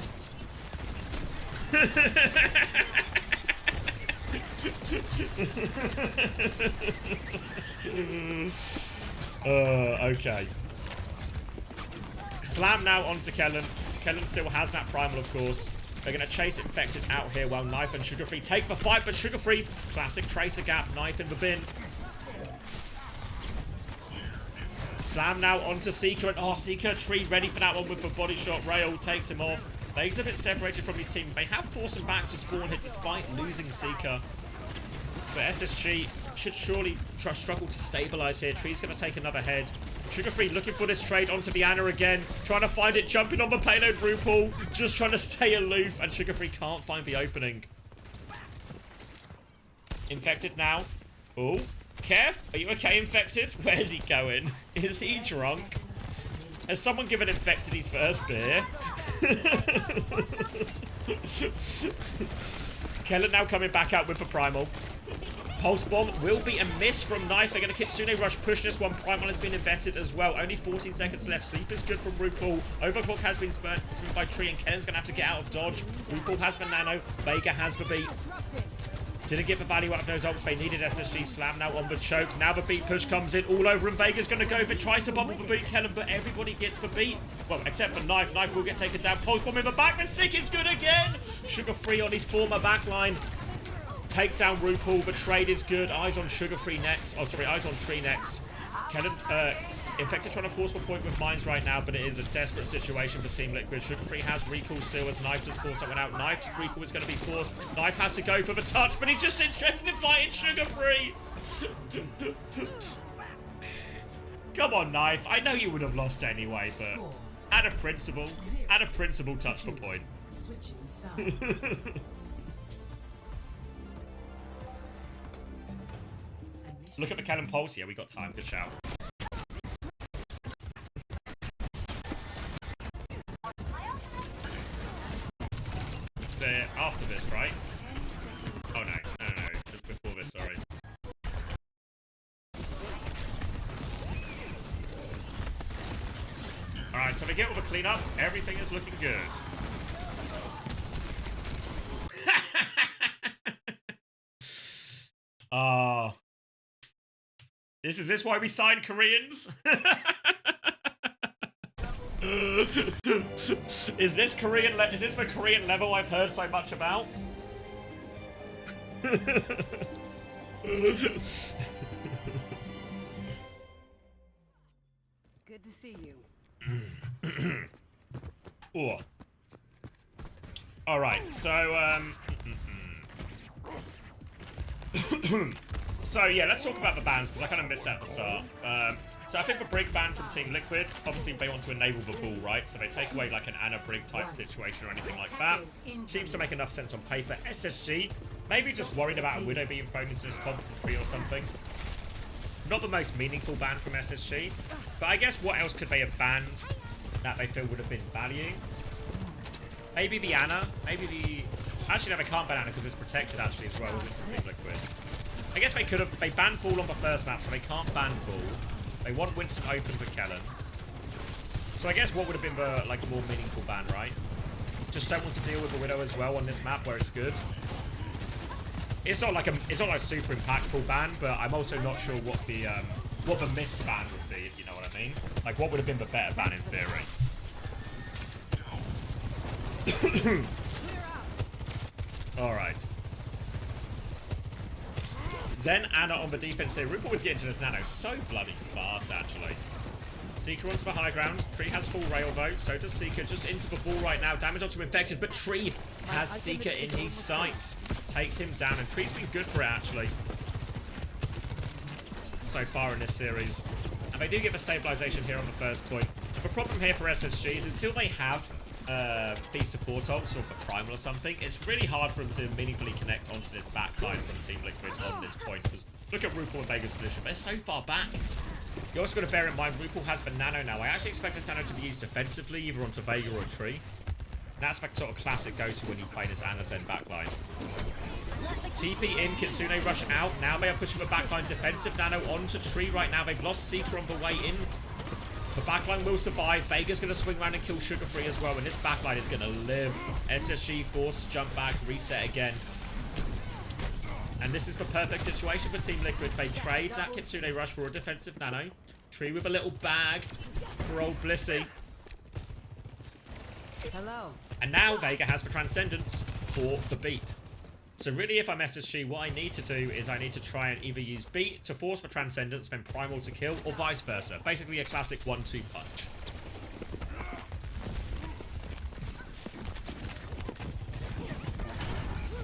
Okay. Slam now onto Kellen. Kellen still has that Primal, of course. They're going to chase Infected out here while Knife and Sugarfree take the fight, but Sugarfree, classic Tracer gap, Knife in the bin. Slam now onto Seeker, and oh, Seeker, Tree ready for that one with the body shot. Rail takes him off. They're a bit separated from his team. They have forced him back to spawn here despite losing Seeker. But SSG should surely struggle to stabilize here. Tree's going to take another head. Sugarfree looking for this trade onto the Ana again. Trying to find it, jumping on the payload. RuPaul just trying to stay aloof, and Sugarfree can't find the opening. Infected now. Oh, Kev, are you okay, Infected? Where's he going? Is he drunk? Has someone given Infected his first beer? Kellen now coming back out with the Primal. Pulse Bomb will be a miss from Knife. They're going to Kitsune Rush, push this one. Primal has been invested as well. Only 14 seconds left. Sleep is good from RuPaul. Overclock has been spurned by Tree, and Kellen's going to have to get out of dodge. RuPaul has the Nano. Vega has the beat. Didn't get the value out of those ults. They needed SSG. Slam now on the choke. Now the beat push comes in all over, and Vega's going to go if it tries to bubble the beat Kellen, but everybody gets the beat. Well, except for Knife. Knife will get taken down. Pulse Bomb in the back. The stick is good again. Sugarfree on his former backline. Takes down RuPaul. The trade is good. Eyes on Sugarfree next. Oh, sorry. Eyes on Tree next. Kellen, Infected trying to force the point with mines right now, but it is a desperate situation for Team Liquid. Sugarfree has recall still as Knife just force someone out. Knife's recall is going to be forced. Knife has to go for the touch, but he's just interested in fighting Sugarfree. Come on, Knife. I know you would have lost anyway, but at a principle touch for point. Switching sides. Look at the Kellen pulse. Yeah, we got time. Good shout. They're after this, right? Oh, no. No. Just before this, sorry. Alright, so we get all the cleanup. Everything is looking good. Is this why we signed Koreans? Is this the Korean level I've heard so much about? Good to see you. Oh. All right, so so yeah, let's talk about the bans because I kind of missed that at the start. So I think the Brig ban from Team Liquid, obviously they want to enable the ball, right? So they take away like an Ana Brig type situation or anything like that. Seems to make enough sense on paper. SSG, maybe just worried about a Widow being thrown into this comp for free or something. Not the most meaningful ban from SSG, but I guess what else could they have banned that they feel would have been value? Maybe the Ana, maybe the... Actually, no, they can't ban Ana because it's protected actually as well as it's from Team Liquid. I guess they could have... They banned Ball on the first map, so they can't ban Ball. They want Winston open for Kellen. So I guess what would have been the like more meaningful ban, right? Just don't want to deal with the Widow as well on this map where it's good. It's not like a super impactful ban, but I'm also not sure what the missed ban would be, if you know what I mean. Like what would have been the better ban in theory. Alright. Zen, Anna on the defense here. Rupert was getting to this nano so bloody fast, actually. Seeker onto the high ground. Tree has full rail, though. So does Seeker. Just into the ball right now. Damage onto Infected, but Tree has Seeker in his sights. Takes him down, and Tree's been good for it, actually. So far in this series. And they do get the stabilization here on the first point. The problem here for SSG is until they have these support ults or the primal or something, it's really hard for them to meaningfully connect onto this backline from Team Liquid on this point. Because look at RuPaul and Vega's position. They're so far back. You also got to bear in mind, RuPaul has the nano now. I actually expect the nano to be used defensively, either onto Vega or Tree. And that's the sort of classic go-to when you play this Anna Zen backline. TP in, Kitsune rush out. Now they are pushing the backline defensive nano onto Tree right now. They've lost Seeker on the way in. The backline will survive. Vega's going to swing around and kill Sugar Free as well. And this backline is going to live. SSG forced to jump back, reset again. And this is the perfect situation for Team Liquid. They trade that Kitsune rush for a defensive nano. Tree with a little bag for old Blissey. Hello. And now Vega has the Transcendence for the beat. So really, if I'm SSG, what I need to do is I need to try and either use beat to force the Transcendence, then primal to kill, or vice versa. Basically a classic 1-2 punch.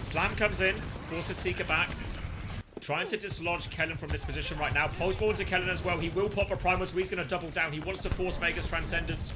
Slam comes in, forces Seeker back. Trying to dislodge Kellen from this position right now. Pulse ball to Kellen as well. He will pop a primal, so he's going to double down. He wants to force Vega's Transcendence.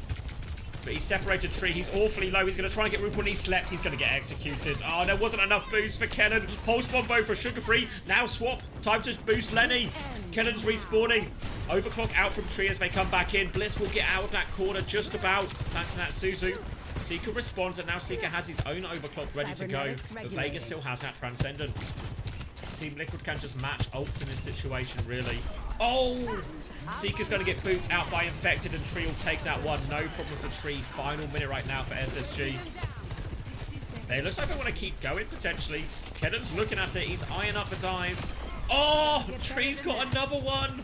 But he's separated Tree. He's awfully low. He's going to try and get RuPaul, and he slept. He's going to get executed. Oh, there wasn't enough boost for Kellen. Pulse bombo for Sugar Free. Now swap. Time to boost Lenny. Kellen's respawning. Overclock out from Tree as they come back in. Bliss will get out of that corner just about. Thanks to that Suzu. Seeker responds, and now Seeker has his own overclock ready to go. But Vega still has that Transcendence. Team Liquid can just match ults in this situation, really. Oh! Seeker's going to get booped out by Infected, and Tree will take that one. No problem for Tree. Final minute right now for SSG. It looks like they want to keep going, potentially. Kellen's looking at it. He's eyeing up the dive. Oh! Tree's got another one!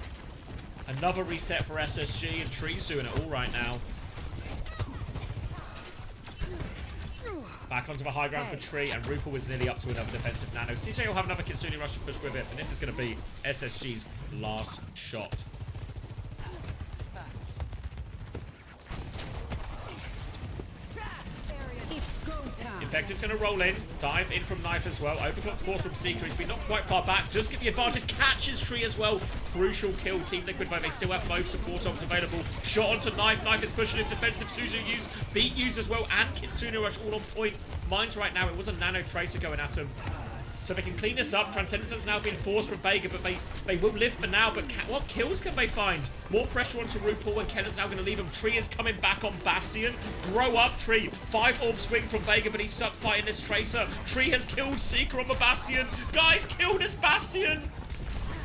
Another reset for SSG, and Tree's doing it all right now. Back onto the high ground for Tree, and RuPaul was nearly up to another defensive nano. CJ will have another Kitsune rush to push with it, and this is going to be SSG's last shot. Infected's going to roll in, dive in from Knife as well. Overclock force from Seeker. He's been not quite far back. Just get the advantage. Catches Tree as well. Crucial kill. Team Liquid, but they still have both support options available. Shot onto Knife. Knife is pushing in defensive. Suzu use. Beat use as well. And Kitsune rush all on point. Mines right now. It was a Nano Tracer going at him. So they can clean this up. Transcendence has now been forced from Vega, but they will live for now. But what kills can they find? More pressure onto RuPaul, and Kellen's now going to leave him. Tree is coming back on Bastion. Grow up, Tree. 5-orb swing from Vega, but he's stuck fighting this Tracer. Tree has killed Seeker on the Bastion. Guys, kill this Bastion.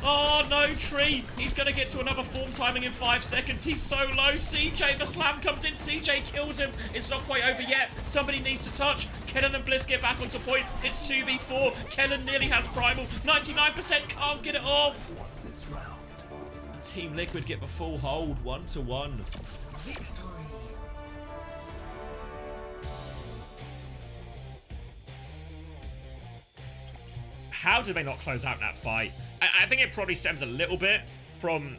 Oh, no, Tree. He's going to get to another form timing in 5 seconds. He's so low. CJ, the slam comes in. CJ kills him. It's not quite over yet. Somebody needs to touch. Kellen and Bliss get back onto point. It's 2v4. Kellen nearly has primal. 99% can't get it off. Team Liquid get the full hold. 1-1. How did they not close out that fight? I think it probably stems a little bit from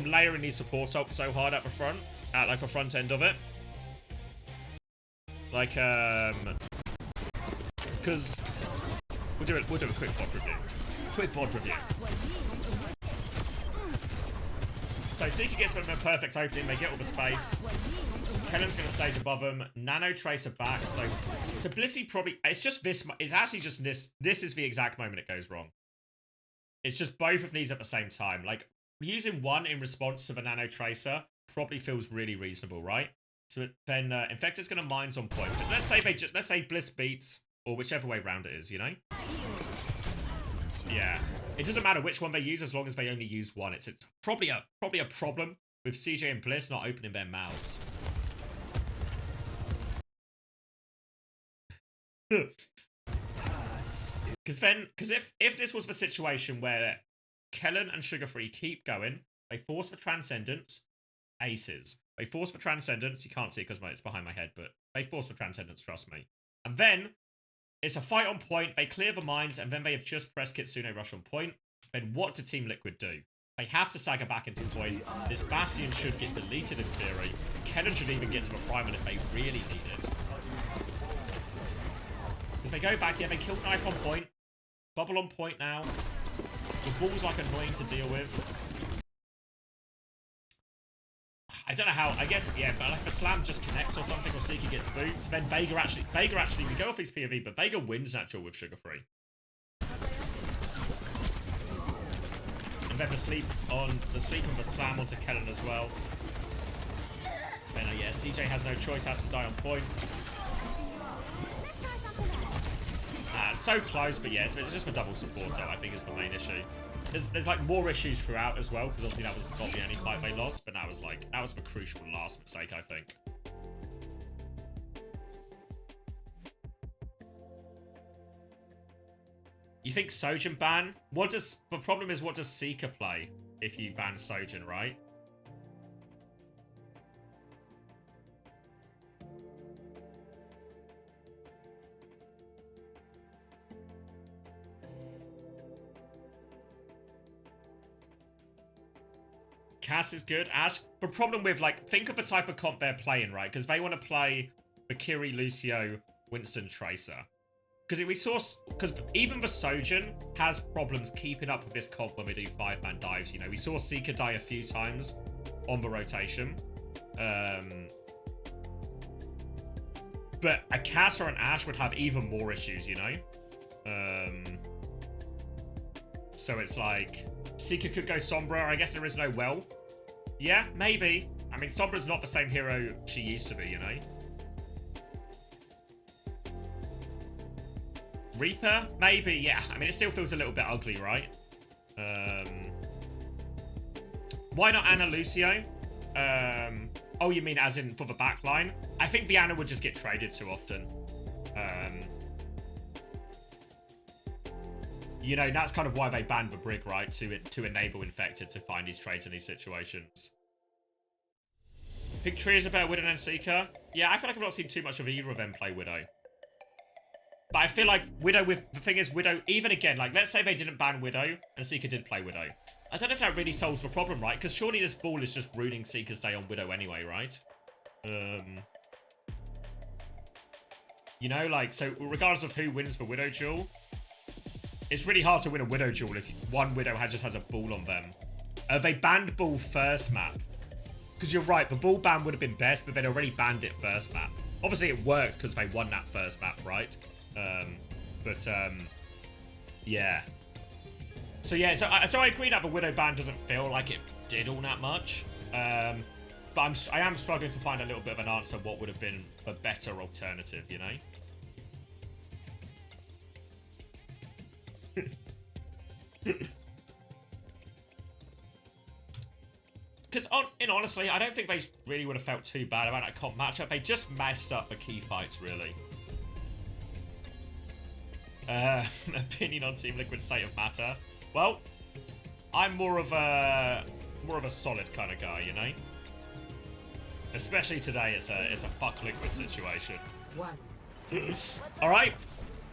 layering these support ults so hard at the front, at like the front end of it. Like because we'll do a quick VOD review. So Seeker gets them a perfect opening. They get all the space. Kellen's going to stage above them. Nano Tracer back. So Blissey probably... It's just this... It's actually just this... This is the exact moment it goes wrong. It's just both of these at the same time. Like, using one in response to the Nano Tracer probably feels really reasonable, right? So then Infector's going to Mines on point. But let's say Bliss beats, or whichever way round it is, you know? Yeah. It doesn't matter which one they use as long as they only use one. It's probably a problem with CJ and Bliss not opening their mouths. Because if this was the situation where Kellen and Sugar Free keep going, they force for Transcendence, aces. They force for Transcendence, you can't see because it's behind my head, but they force for Transcendence, trust me. And then it's a fight on point, they clear the mines, and then they have just pressed Kitsune Rush on point. Then what do Team Liquid do? They have to stagger back into point. This Bastion should get deleted in theory. Kellen should even get to the Primal if they really need it. If they go back, yeah, they killed Knife on point. Bubble on point now. The ball's like annoying to deal with. I don't know how, I guess, yeah, but like if a slam just connects or something, or Seeker gets booped, then Vega actually, we go off his POV, but Vega wins natural with Sugar Free. And then the sleep on the slam onto Kellen as well. Then, yeah, CJ has no choice, has to die on point. So close, but yeah, it's just a double supporter, I think, is the main issue. There's like more issues throughout as well, because obviously that was not the only fight they lost, but that was the crucial last mistake, I think. You think Sojin ban? The problem is, what does Seeker play if you ban Sojin, right? Cass is good. Ash, the problem with, like, think of the type of comp they're playing, right? Because they want to play Bakiri, Lucio, Winston, Tracer. Because even the Sojin has problems keeping up with this comp when we do 5-man dives, you know. We saw Seeker die a few times on the rotation. But a Cass or an Ash would have even more issues, you know? So it's like, Seeker could go Sombra. I guess there is no well. Yeah, maybe. I mean, Sombra's not the same hero she used to be, you know? Reaper? Maybe, yeah. I mean, it still feels a little bit ugly, right? Why not Ana Lucio? Oh, you mean as in for the backline? I think the Ana would just get traded too often. You know, that's kind of why they banned the Brig, right? To enable Infected to find these trades in these situations. Think Tree is a better Widow than Seeker? Yeah, I feel like I've not seen too much of either of them play Widow. But I feel like Widow the thing is, Widow, even again, like, let's say they didn't ban Widow and Seeker did play Widow. I don't know if that really solves the problem, right? Because surely this ball is just ruining Seeker's day on Widow anyway, right? You know, like, so regardless of who wins the Widow duel, it's really hard to win a Widow duel if one Widow just has a ball on them. They banned ball first map. Because you're right, the ball ban would have been best, but they'd already banned it first map. Obviously, it worked because they won that first map, right? Yeah. So yeah, so I agree that the Widow ban doesn't feel like it did all that much. But I am struggling to find a little bit of an answer what would have been a better alternative, you know? Because, honestly, I don't think they really would have felt too bad about that comp matchup. They just messed up the key fights, really. Opinion on Team Liquid state of matter. Well, I'm more of a solid kind of guy, you know. Especially today, it's a fuck Liquid situation. All right,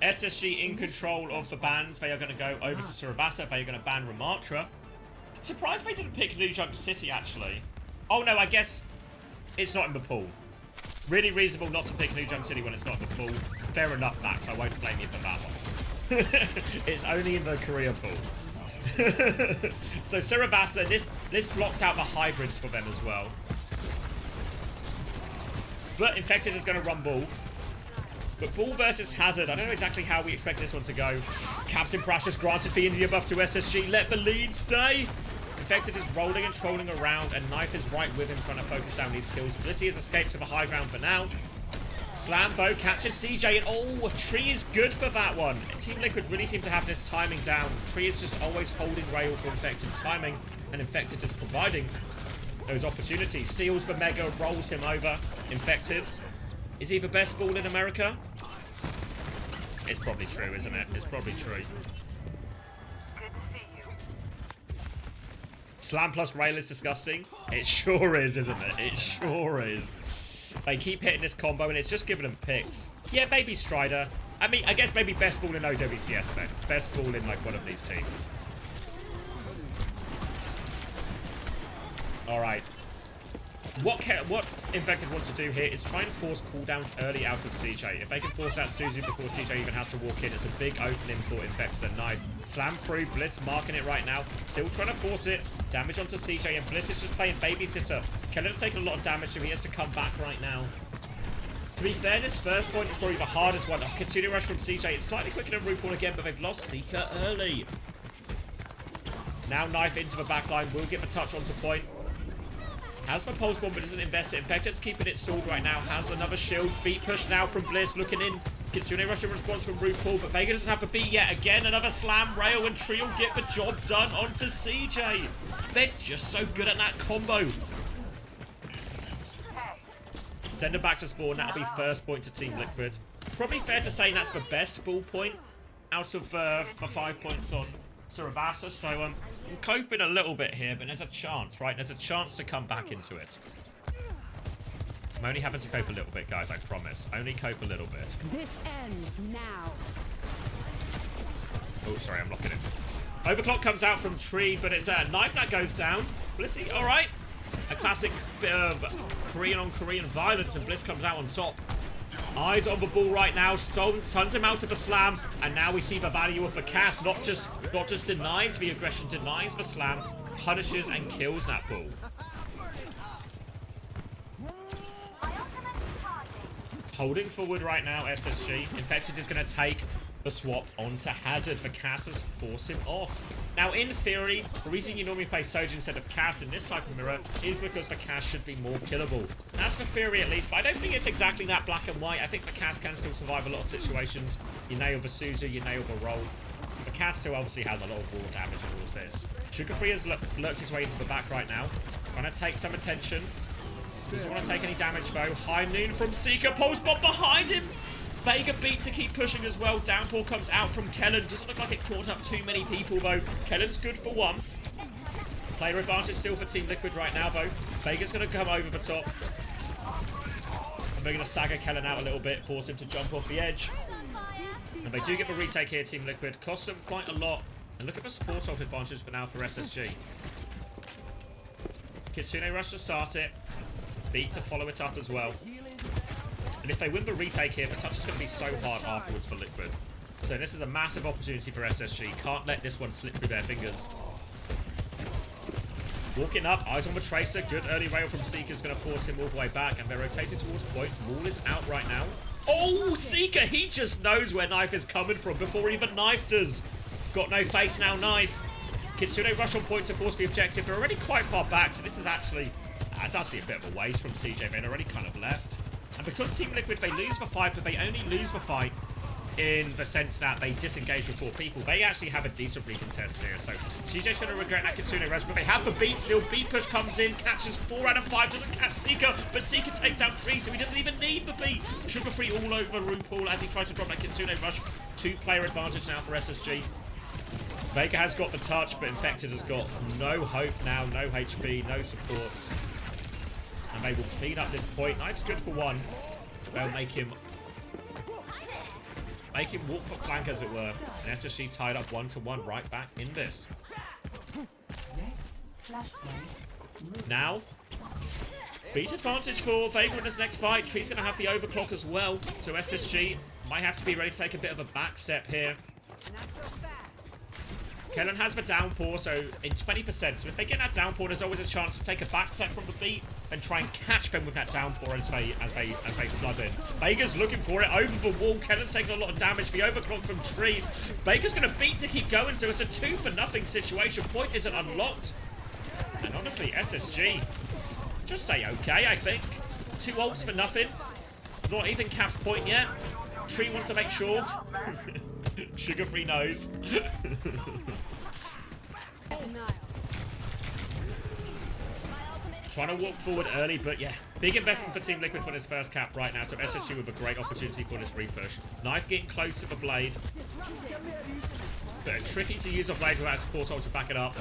SSG in control of the bans. They are going to go over to Surabasa. They are going to ban Ramatra. Surprised they didn't pick New Junk City, actually. Oh, no, I guess it's not in the pool. Really reasonable not to pick New Junk City when it's not in the pool. Fair enough, Max. I won't blame you for that one. It's only in the Korea pool. So, Surabasa, this blocks out the hybrids for them as well. But Infected is going to run Bull. But Bull versus Hazard, I don't know exactly how we expect this one to go. Captain Precious granted the India buff to SSG. Let the lead stay. Infected is rolling and trolling around, and Knife is right with him trying to focus down these kills. Blissey has escaped to the high ground for now. Slambo catches CJ, and oh, Tree is good for that one. Team Liquid really seem to have this timing down. Tree is just always holding rail for Infected's timing, and Infected is providing those opportunities. Steals the Mega, rolls him over. Infected. Is he the best ball in America? It's probably true, isn't it? It's probably true. Good to see you. Slam plus rail is disgusting. It sure is, isn't it? It sure is. They keep hitting this combo, and it's just giving them picks. Yeah, maybe Strider. I mean, I guess maybe best ball in OWCS then. Best ball in, like, one of these teams. Alright. What Infected wants to do here is try and force cooldowns early out of CJ. If they can force out Suzu before CJ even has to walk in, it's a big opening for Infected and Knife. Slam through, Bliss marking it right now. Still trying to force it. Damage onto CJ, and Bliss is just playing babysitter. Kellen's taking a lot of damage, so he has to come back right now. To be fair, this first point is probably the hardest one. Kitsune Rush from CJ. It's slightly quicker than RuPaul again, but they've lost Seeker early. Now Knife into the backline. Will get the touch onto point. Has the pulse bomb, but doesn't invest it. Infected's keeping it stalled right now. Has another shield. Beat push now from Bliss. Looking in. Kitsune Rush in response from RuPaul, but Vega doesn't have the beat yet. Again, another slam. Rail and Tree will get the job done onto CJ. They're just so good at that combo. Send him back to spawn. That'll be first point to Team Liquid. Probably fair to say that's the best ball point out of the 5 points on Saravasa. So I'm coping a little bit here, but there's a chance, right? There's a chance to come back into it. I'm only having to cope a little bit, guys, I promise. Only cope a little bit. This ends now. Oh, sorry, I'm locking in. Overclock comes out from Tree, but it's a Knife that goes down. Blissy, all right. A classic bit of Korean on Korean violence, and Bliss comes out on top. Eyes on the ball right now. Stuns him out of the slam, and now we see the value of the cast. Not just denies the aggression, denies the slam, punishes and kills that ball. Holding forward right now, SSG. Infected is going to take the swap onto Hazard. The Cass has forced him off. Now, in theory, the reason you normally play Soja instead of Cass in this type of mirror is because the Cass should be more killable. That's the theory at least, but I don't think it's exactly that black and white. I think the Cass can still survive a lot of situations. You nail the Suzu, you nail the roll. The Cass still obviously has a lot of raw damage and all of this. Sugar-Free has lurked his way into the back right now. Trying to take some attention. Doesn't want to take any damage though. High noon from Seeker. Pulse bomb behind him. Vega beat to keep pushing as well. Downpour comes out from Kellen. Doesn't look like it caught up too many people though. Kellen's good for one. Player advantage still for Team Liquid right now though. Vega's going to come over the top. And they're going to stagger Kellen out a little bit. Force him to jump off the edge. And they do get the retake here, Team Liquid. Costs them quite a lot. And look at the support ult advantage for now for SSG. Kitsune Rush to start it. Beat to follow it up as well. And if they win the retake here, the touch is going to be so hard afterwards for Liquid. So this is a massive opportunity for SSG. Can't let this one slip through their fingers. Walking up, eyes on the Tracer. Good early rail from Seeker is going to force him all the way back. And they're rotated towards point. Maul is out right now. Oh, Seeker! He just knows where Knife is coming from before even Knife does. Got no face now, Knife. Kitsune Rush on point to force the objective. They're already quite far back, so this is actually... That's actually a bit of a waste from CJ. They're already kind of left. And because Team Liquid, they lose the fight, but they only lose the fight in the sense that they disengage with 4 people. They actually have a decent recontest here. So CJ's going to regret that Kitsune Rush, but they have the beat still. Beat push comes in, catches 4 out of 5, doesn't catch Seeker, but Seeker takes out Tree, so he doesn't even need the beat. Sugar-Free all over RuPaul as he tries to drop that Kitsune Rush. 2-player advantage now for SSG. Vega has got the touch, but Infected has got no hope now, no HP, no supports. And they will clean up this point. Knife's good for one. They'll make him walk the plank, as it were. And SSG tied up 1-1 right back in this. Now, beat advantage for Vega in this next fight. Tree's going to have the overclock as well. So SSG might have to be ready to take a bit of a back step here. Kellen has the downpour, so in 20%. So if they get that downpour, there's always a chance to take a back step from the beat and try and catch them with that downpour as they flood in. Vega's looking for it over the wall. Kellen's taking a lot of damage. The overclock from Tree. Vega's going to beat to keep going, so it's a 2-for-0 situation. Point isn't unlocked. And honestly, SSG just say okay, I think. 2 ults for nothing. Not even capped point yet. Tree wants to make sure. Sugar-free knows. Trying to walk forward early, but yeah. Big investment for Team Liquid for this first cap right now. So SSG with a great opportunity for this repush. Knife getting close to the blade. But tricky to use a blade without support ult to back it up.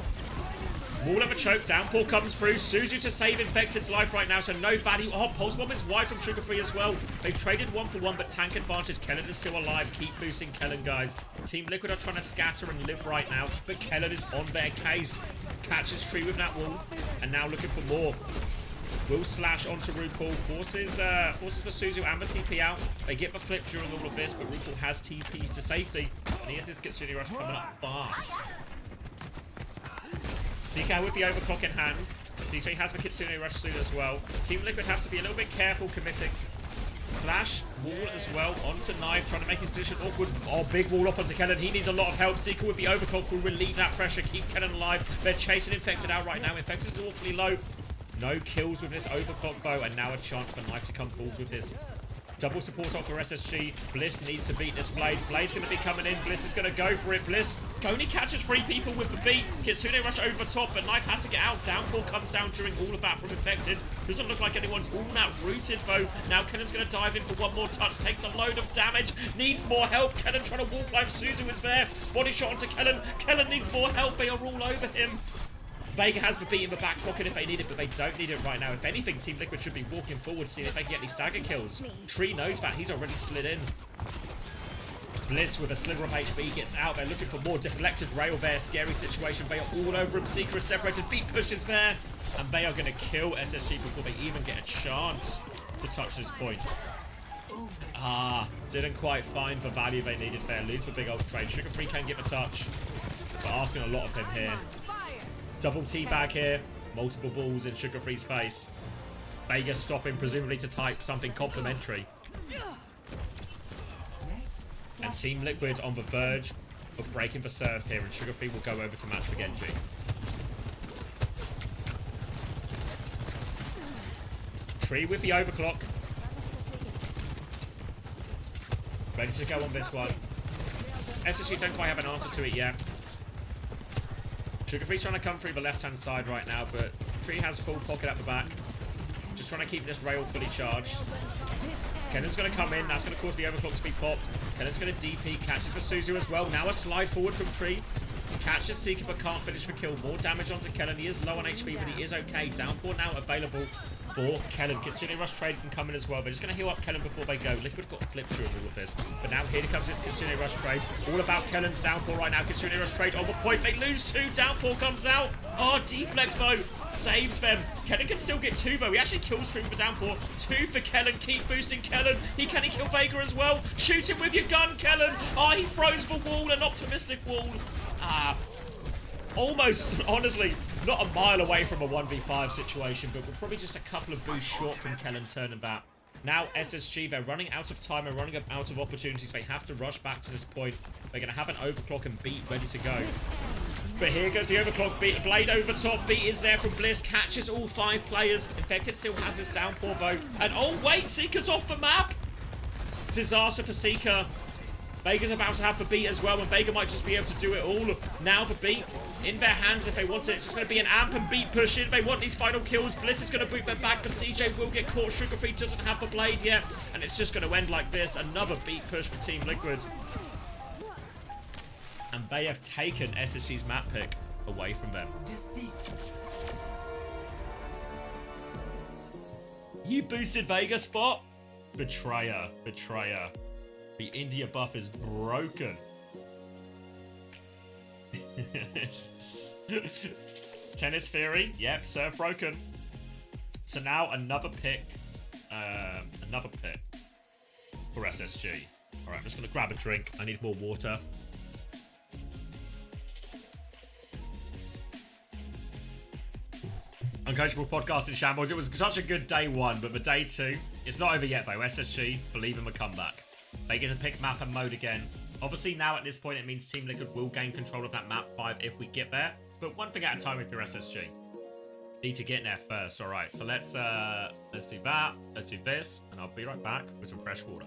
Wall of a choke. Downpour comes through. Suzu to save Infected's life right now, so no value. Oh, Pulse Bomb is wide from Sugar-free as well. They've traded 1-for-1, but tank advantage. Kellen is still alive. Keep boosting Kellen, guys. Team Liquid are trying to scatter and live right now, but Kellen is on their case. Catches Tree with that wall, and now looking for more. Will slash onto RuPaul. Forces for Suzu and the TP out. They get the flip during all of this, but RuPaul has TPs to safety. And he has this Kitsune Rush coming up fast. CK with the overclock in hand. CJ has the Kitsune Rush soon as well. Team Liquid have to be a little bit careful committing. Slash, wall as well, onto Knife, trying to make his position awkward. Oh, big wall off onto Kellen. He needs a lot of help. Seeker with the overclock will relieve that pressure, keep Kellen alive. They're chasing Infected out right now. Infected is awfully low. No kills with this overclock bow, and now a chance for Knife to come forward with this. Double support off for SSG. Bliss needs to beat this Blade. Blade's going to be coming in. Bliss is going to go for it. Bliss only catches 3 people with the beat. Kitsune Rush over the top, but Knife has to get out. Downpour comes down during all of that from Infected. Doesn't look like anyone's all that rooted, though. Now Kennan's going to dive in for one more touch. Takes a load of damage. Needs more help. Kennan trying to wall climb. Suzu is there. Body shot onto Kellen. Kellen needs more help. They are all over him. Vega has the beat in the back pocket if they need it, but they don't need it right now. If anything, Team Liquid should be walking forward, seeing if they can get any stagger kills. Tree knows that. He's already slid in. Bliss with a sliver of HP gets out. They're looking for more. Deflected rail there. Scary situation. They are all over him. Seeker is separated. Beat pushes there. And they are going to kill SSG before they even get a chance to touch this point. Ah, didn't quite find the value they needed there. Lose the big old trade. Sugar-free can get a touch, but asking a lot of him here. Double teabag here. Multiple balls in Sugar-free's face. Vega stopping, presumably to type something complimentary. And Team Liquid on the verge of breaking the serve here, and Sugar-free will go over to match for Genji. Tree with the overclock. Ready to go on this one. SSG don't quite have an answer to it yet. Sugar-free's trying to come through the left-hand side right now, but Tree has full pocket at the back. Just trying to keep this rail fully charged. Kennan's going to come in. That's going to cause the overclock to be popped. Kennan's going to DP. Catches for Suzu as well. Now a slide forward from Tree. Catches Seeker but can't finish the kill. More damage onto Kellen. He is low on HP, but he is okay. Downpour now available for Kellen. Kitsune Rush trade can come in as well. They're just going to heal up Kellen before they go. Liquid got flipped through all of this. But now here comes this Kitsune Rush trade. All about Kellen's Downpour right now. Kitsune Rush trade on the point. They lose 2. Downpour comes out. Oh, deflect though. Saves them. Kellen can still get 2 though. He actually kills Tree with Downpour. 2 for Kellen. Keep boosting Kellen. Can he kill Vega as well? Shoot him with your gun, Kellen. Oh, he throws the wall. An optimistic wall. Almost, honestly, not a mile away from a 1v5 situation, but we're probably just a couple of boosts short from Kellen turning that. Now SSG, they're running out of time and running out of opportunities. They have to rush back to this point. They're going to have an overclock and beat ready to go. But here goes the overclock beat. Blade over top. Beat is there from Bliss. Catches all 5 players. Infected still has his Downpour though. And oh wait, Seeker's off the map. Disaster for Seeker. Vega's about to have the beat as well, and Vega might just be able to do it all. Now the beat in their hands if they want it. It's just going to be an amp and beat push in. They want these final kills. Bliss is going to boot them back, but CJ will get caught. Sugar-free doesn't have the blade yet, and it's just going to end like this. Another beat push for Team Liquid. And they have taken SSG's map pick away from them. You boosted Vega spot? Betrayer. Betrayer. The India buff is broken. Tennis Theory. Yep, serve broken. So now another pick. Another pick for SSG. Alright, I'm just going to grab a drink. I need more water. Uncoachable podcast in shambles. It was such a good day 1, but the day 2, it's not over yet though. SSG, believe in the comeback. They get to pick map and mode again. Obviously now at this point it means Team Liquid will gain control of that map 5 if we get there. But one thing at a time if you're SSG. Need to get in there first. All right, so let's do that. Let's do this, and I'll be right back with some fresh water.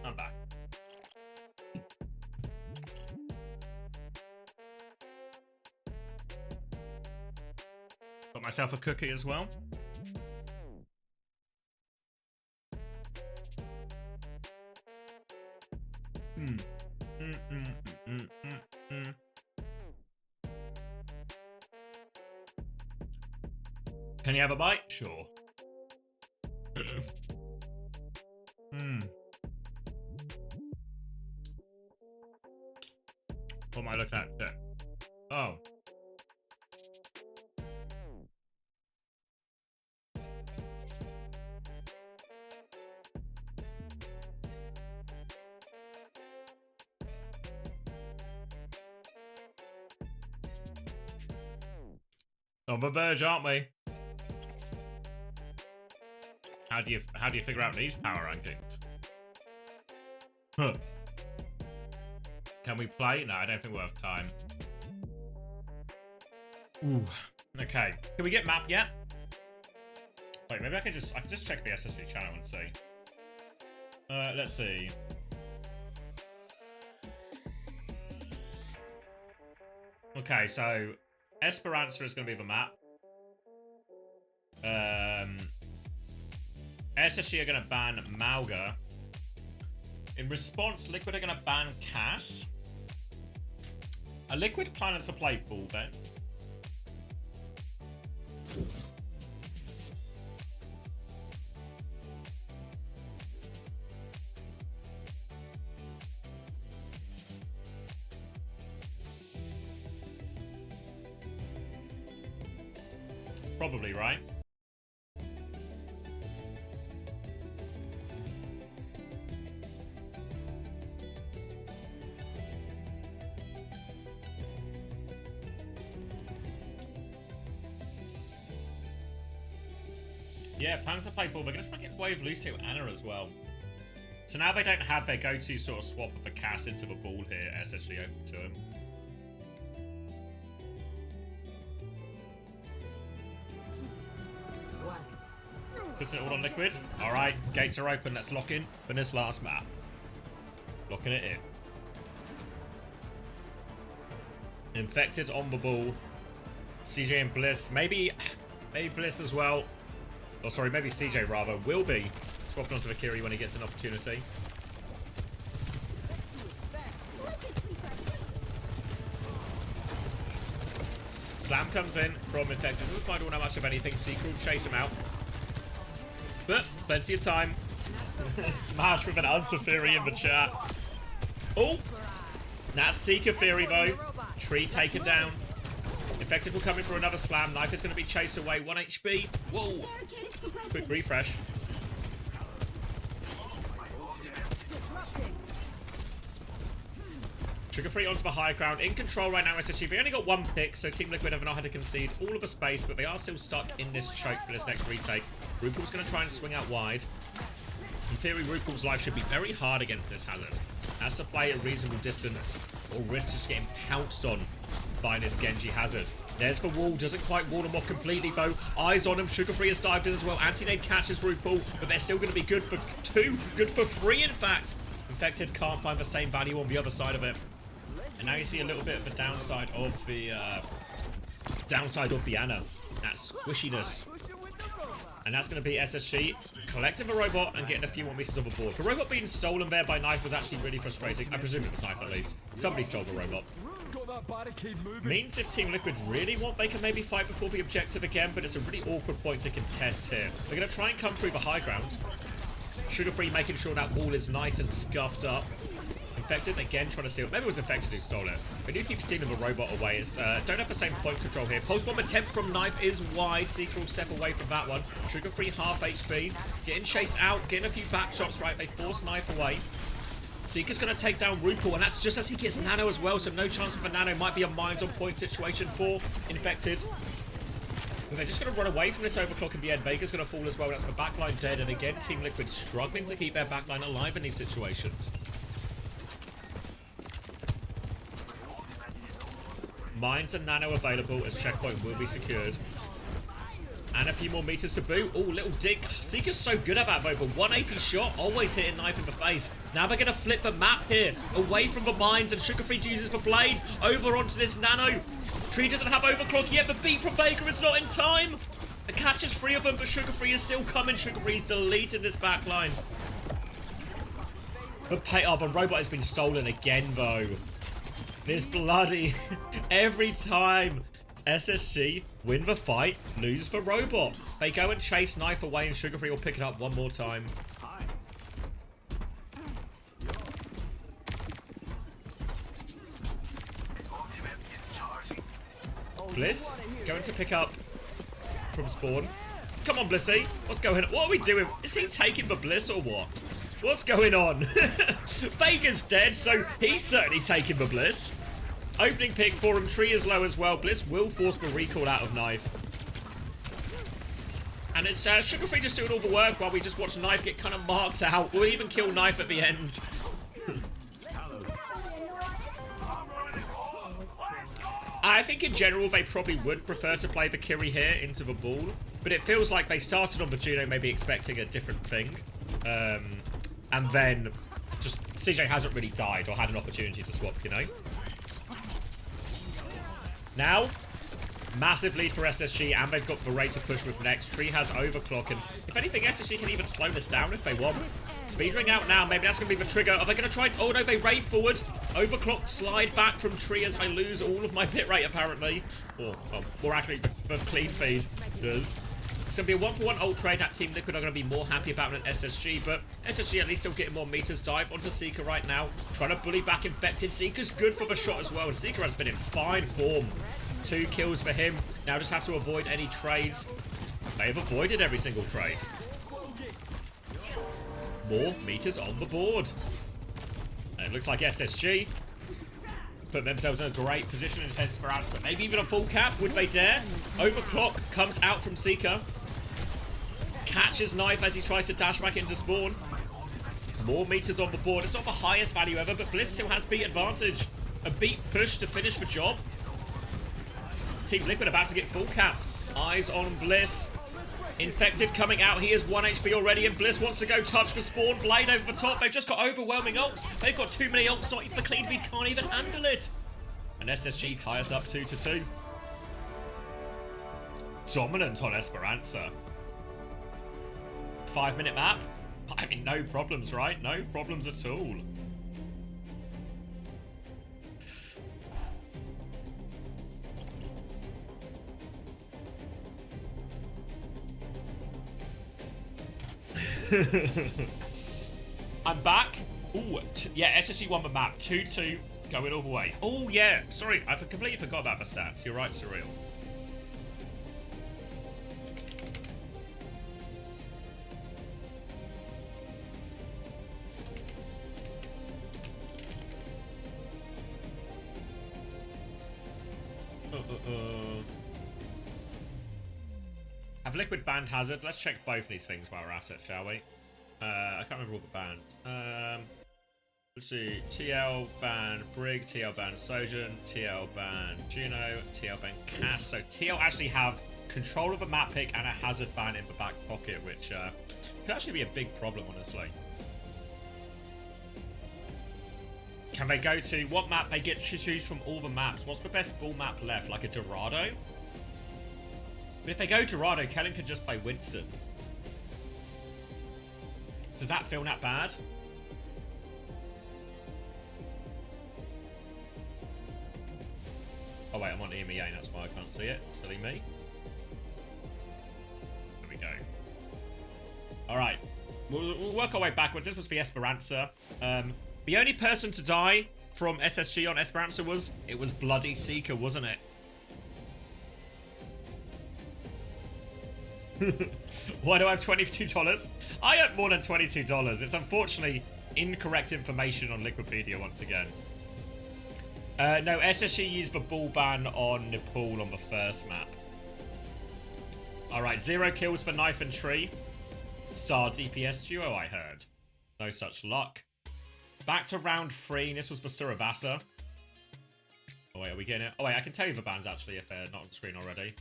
I'm back. Got myself a cookie as well. Can you have a bite? Sure. What am I looking at? There. Oh. On the verge, aren't we? How do you figure out these power rankings? Huh. Can we play? No, I don't think we'll have time. Ooh. Okay. Can we get map yet? Wait, maybe I can just check the SSG channel and see. Let's see. Okay, so Esperanza is going to be the map. SSG are going to ban Mauga. In response, Liquid are going to ban Cass. Are Liquid planning to play ball then? Probably, right? Yeah, plans to play ball. They're going to try and get away with Lucio Anna as well. So now they don't have their go-to sort of swap of a Cass into the ball here. SSG open to him. Puts it all on Liquid. Alright, gates are open. Let's lock in for this last map. Locking it in. Infected on the ball. CJ and Bliss. Maybe Bliss as well. Oh, sorry, maybe CJ rather. Will be swapping onto Valkyrie when he gets an opportunity. Slam comes in from Infected. Doesn't find all that much of anything. Seeker will chase him out. But plenty of time. Smash with an answer theory in the chat. Oh, that's Seeker theory though. Tree taken down. Infected will come in for another slam. Knife is going to be chased away. 1 HP. Whoa. Quick refresh. Sugar Free onto the high ground. In control right now, SSG. They only got 1 pick, so Team Liquid have not had to concede all of the space, but they are still stuck in this choke for this next retake. RuPaul's going to try and swing out wide. In theory, RuPaul's life should be very hard against this Hazard. Has to play a reasonable distance or risk just getting pounced on by this Genji Hazard. There's the wall. Doesn't quite wall him off completely, though. Eyes on him. Sugar Free has dived in as well. Anti-nade catches RuPaul, but they're still going to be good for 2. Good for 3, in fact. Infected can't find the same value on the other side of it. And now you see a little bit of the downside of the Ana. That squishiness. And that's going to be SSG collecting the robot and getting a few more meters on the board. The robot being stolen there by Knife was actually really frustrating. I presume it was Knife at least. Somebody stole the robot. Means if Team Liquid really want, they can maybe fight before the objective again, but it's a really awkward point to contest here. They're going to try and come through the high ground. Sugar Free making sure that wall is nice and scuffed up. Infected again trying to steal. Maybe it was Infected who stole it. They do keep stealing the robot away. It's don't have the same point control here. Pulse bomb attempt from Knife is wide. Seeker will step away from that one. Sugar Free half HP. Getting chased out. Getting a few back shots right. They force Knife away. Seeker's going to take down RuPaul, and that's just as he gets Nano as well, so no chance for Nano. Might be a mines on point situation for Infected. But they're just going to run away from this overclock in the end. Vega's going to fall as well. That's the backline dead, and again, Team Liquid struggling to keep their backline alive in these situations. Mines and Nano available as checkpoint will be secured. And a few more meters to boot. Oh, little dig. Seeker's so good at that, though. But 180 shot, always hitting Knife in the face. Now they're going to flip the map here. Away from the mines, and Sugar Free uses the blade. Over onto this Nano. Tree doesn't have overclock yet. The beat from Vega is not in time. It catches 3 of them, but Sugar Free is still coming. Sugar Free's deleted this backline. But the robot has been stolen again, though. This bloody... Every time SSG win the fight, lose the robot. They go and chase Knife away, and Sugar Free will pick it up one more time. Bliss going to pick up from spawn. Come on, Blissy. What's going on? What are we doing? Is he taking the Bliss or what? What's going on? Vega's dead, so he's certainly taking the Bliss. Opening pick for him. Tree is low as well. Bliss will force the recall out of Knife. And it's Sugar Free just doing all the work while we just watch Knife get kind of marked out. We'll even kill Knife at the end. I think in general they probably would prefer to play the Kiri here into the ball. But it feels like they started on the Juno maybe expecting a different thing. And then just CJ hasn't really died or had an opportunity to swap, you know? Now, massive lead for SSG, and they've got the rate to push with next. Tree has overclock, and if anything, SSG can even slow this down if they want. Speed ring out now. Maybe that's going to be the trigger. Are they going to try? Oh, no, they raid forward. Overclock slide back from Tree as I lose all of my pit rate, apparently. Or actually, the clean feed does. It's going to be a 1-for-1 ult trade that Team Liquid are going to be more happy about than SSG, but SSG at least still getting more meters. Dive onto Seeker right now. Trying to bully back Infected. Seeker's good for the shot as well, and Seeker has been in fine form. 2 kills for him. Now just have to avoid any trades. They've avoided every single trade. More meters on the board. And it looks like SSG put themselves in a great position in a sense for answer. Maybe even a full cap. Would they dare? Overclock comes out from Seeker. Catches Knife as he tries to dash back into spawn. More meters on the board. It's not the highest value ever, but Bliss still has beat advantage. A beat push to finish the job. Team Liquid about to get full capped. Eyes on Bliss. Infected coming out. He is 1 HP already, and Bliss wants to go touch the spawn. Blade over the top. They've just got overwhelming ults. They've got too many ults. Not even the clean feed can't even handle it. And SSG tie us up 2-2. Dominant on Esperanza. 5-minute map. I mean, no problems, right? No problems at all. I'm back. Ooh, yeah, SSG won the map. 2-2, going all the way. Oh, yeah. Sorry, I completely forgot about the stats. You're right, Surreal. Have Liquid banned Hazard? Let's check both these things while we're at it, shall we? I can't remember all the bans. Let's see. TL ban Brig, TL ban Sojourn, TL ban Juno, TL ban Cass. So TL actually have control of a map pick and a Hazard ban in the back pocket, which could actually be a big problem, honestly. Can they go to what map? They get to choose from all the maps. What's the best bull map left? Like a Dorado? But if they go Dorado, Kellen could just play Winston. Does that feel that bad? Oh wait, I'm on EMEA, that's why I can't see it. Silly me. There we go. Alright. We'll work our way backwards. This was the Esperanza. The only person to die from SSG on Esperanza was Bloody Seeker, wasn't it? Why do I have $22? I have more than $22. It's unfortunately incorrect information on Liquipedia once again. No, SSG used the bull ban on Nepal on the first map. Alright, 0 kills for Knife and Tree. Star DPS duo, I heard. No such luck. Back to round 3. This was for Suravasa. Oh wait, are we getting it? Oh wait, I can tell you the bans actually if they're not on screen already.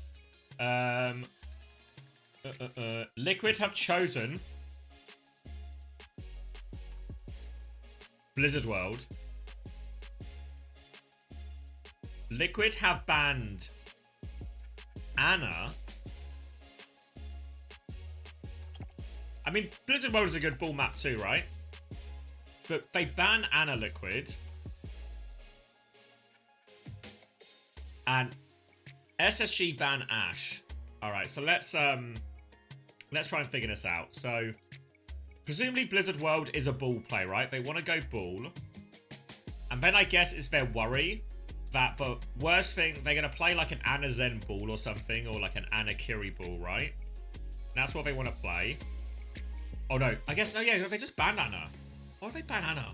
Liquid have chosen Blizzard World. Liquid have banned Ana. I mean, Blizzard World is a good bull map too, right? But they ban Ana Liquid. And SSG ban Ash. Alright, so let's try and figure this out. So, presumably Blizzard World is a bull play, right? They want to go bull. And then I guess it's their worry that the worst thing, they're going to play like an Ana Zen bull or something, or like an Ana Kiri bull, right? And that's what they want to play. Oh no, I guess, no, yeah, they just banned Ana. Why did they ban Ana?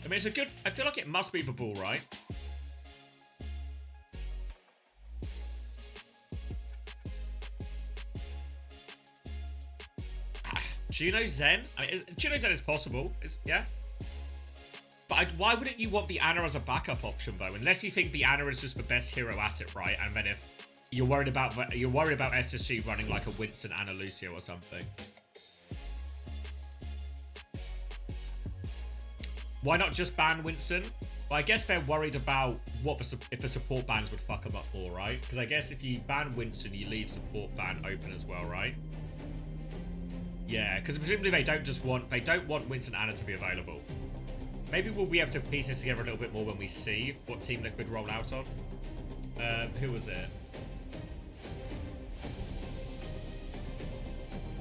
I mean, it's a good... I feel like it must be the bull, right? Juno Zen? I mean, Juno Zen is possible. Yeah. But why wouldn't you want the Ana as a backup option, though? Unless you think the Ana is just the best hero at it, right? And then if you're worried about SSG running like a Winston Ana Lucio or something. Why not just ban Winston? Well, I guess they're worried about if the support bans would fuck them up more, right? Because I guess if you ban Winston, you leave support ban open as well, right? Yeah, because presumably they don't want Winston Ana to be available. Maybe we'll be able to piece this together a little bit more when we see what Team Liquid roll out on. Who was it?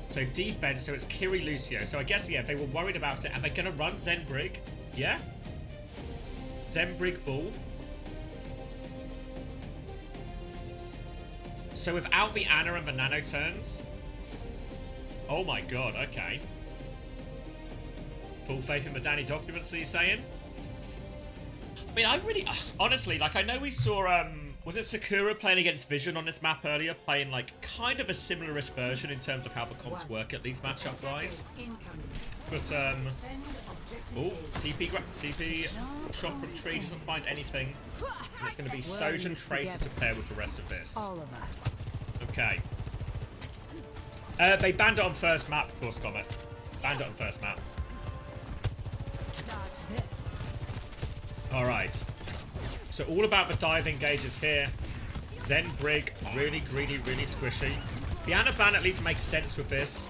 So defense, so it's Kiri Lucio. So I guess, yeah, if they were worried about it, and they're going to run Zen Brig. Yeah? Zen Brig Bull. So without the Ana and the nano turns. Oh my god, okay. Full faith in the Danny documents, are you saying? I mean, I really... honestly, like, I know we saw... was it Sakura playing against Vision on this map earlier? Playing, like, kind of a similar-ish version in terms of how the comps work at least matchup-wise. But, oh, TP shot from tree, doesn't find anything. And it's going to be Sojourn Tracer to pair with the rest of this. All of us. Okay. They banned it on first map, of course, Comet. Banned it on first map. Alright. So all about the dive engages here. Zen Brig, really greedy, really squishy. The Ana ban at least makes sense with this.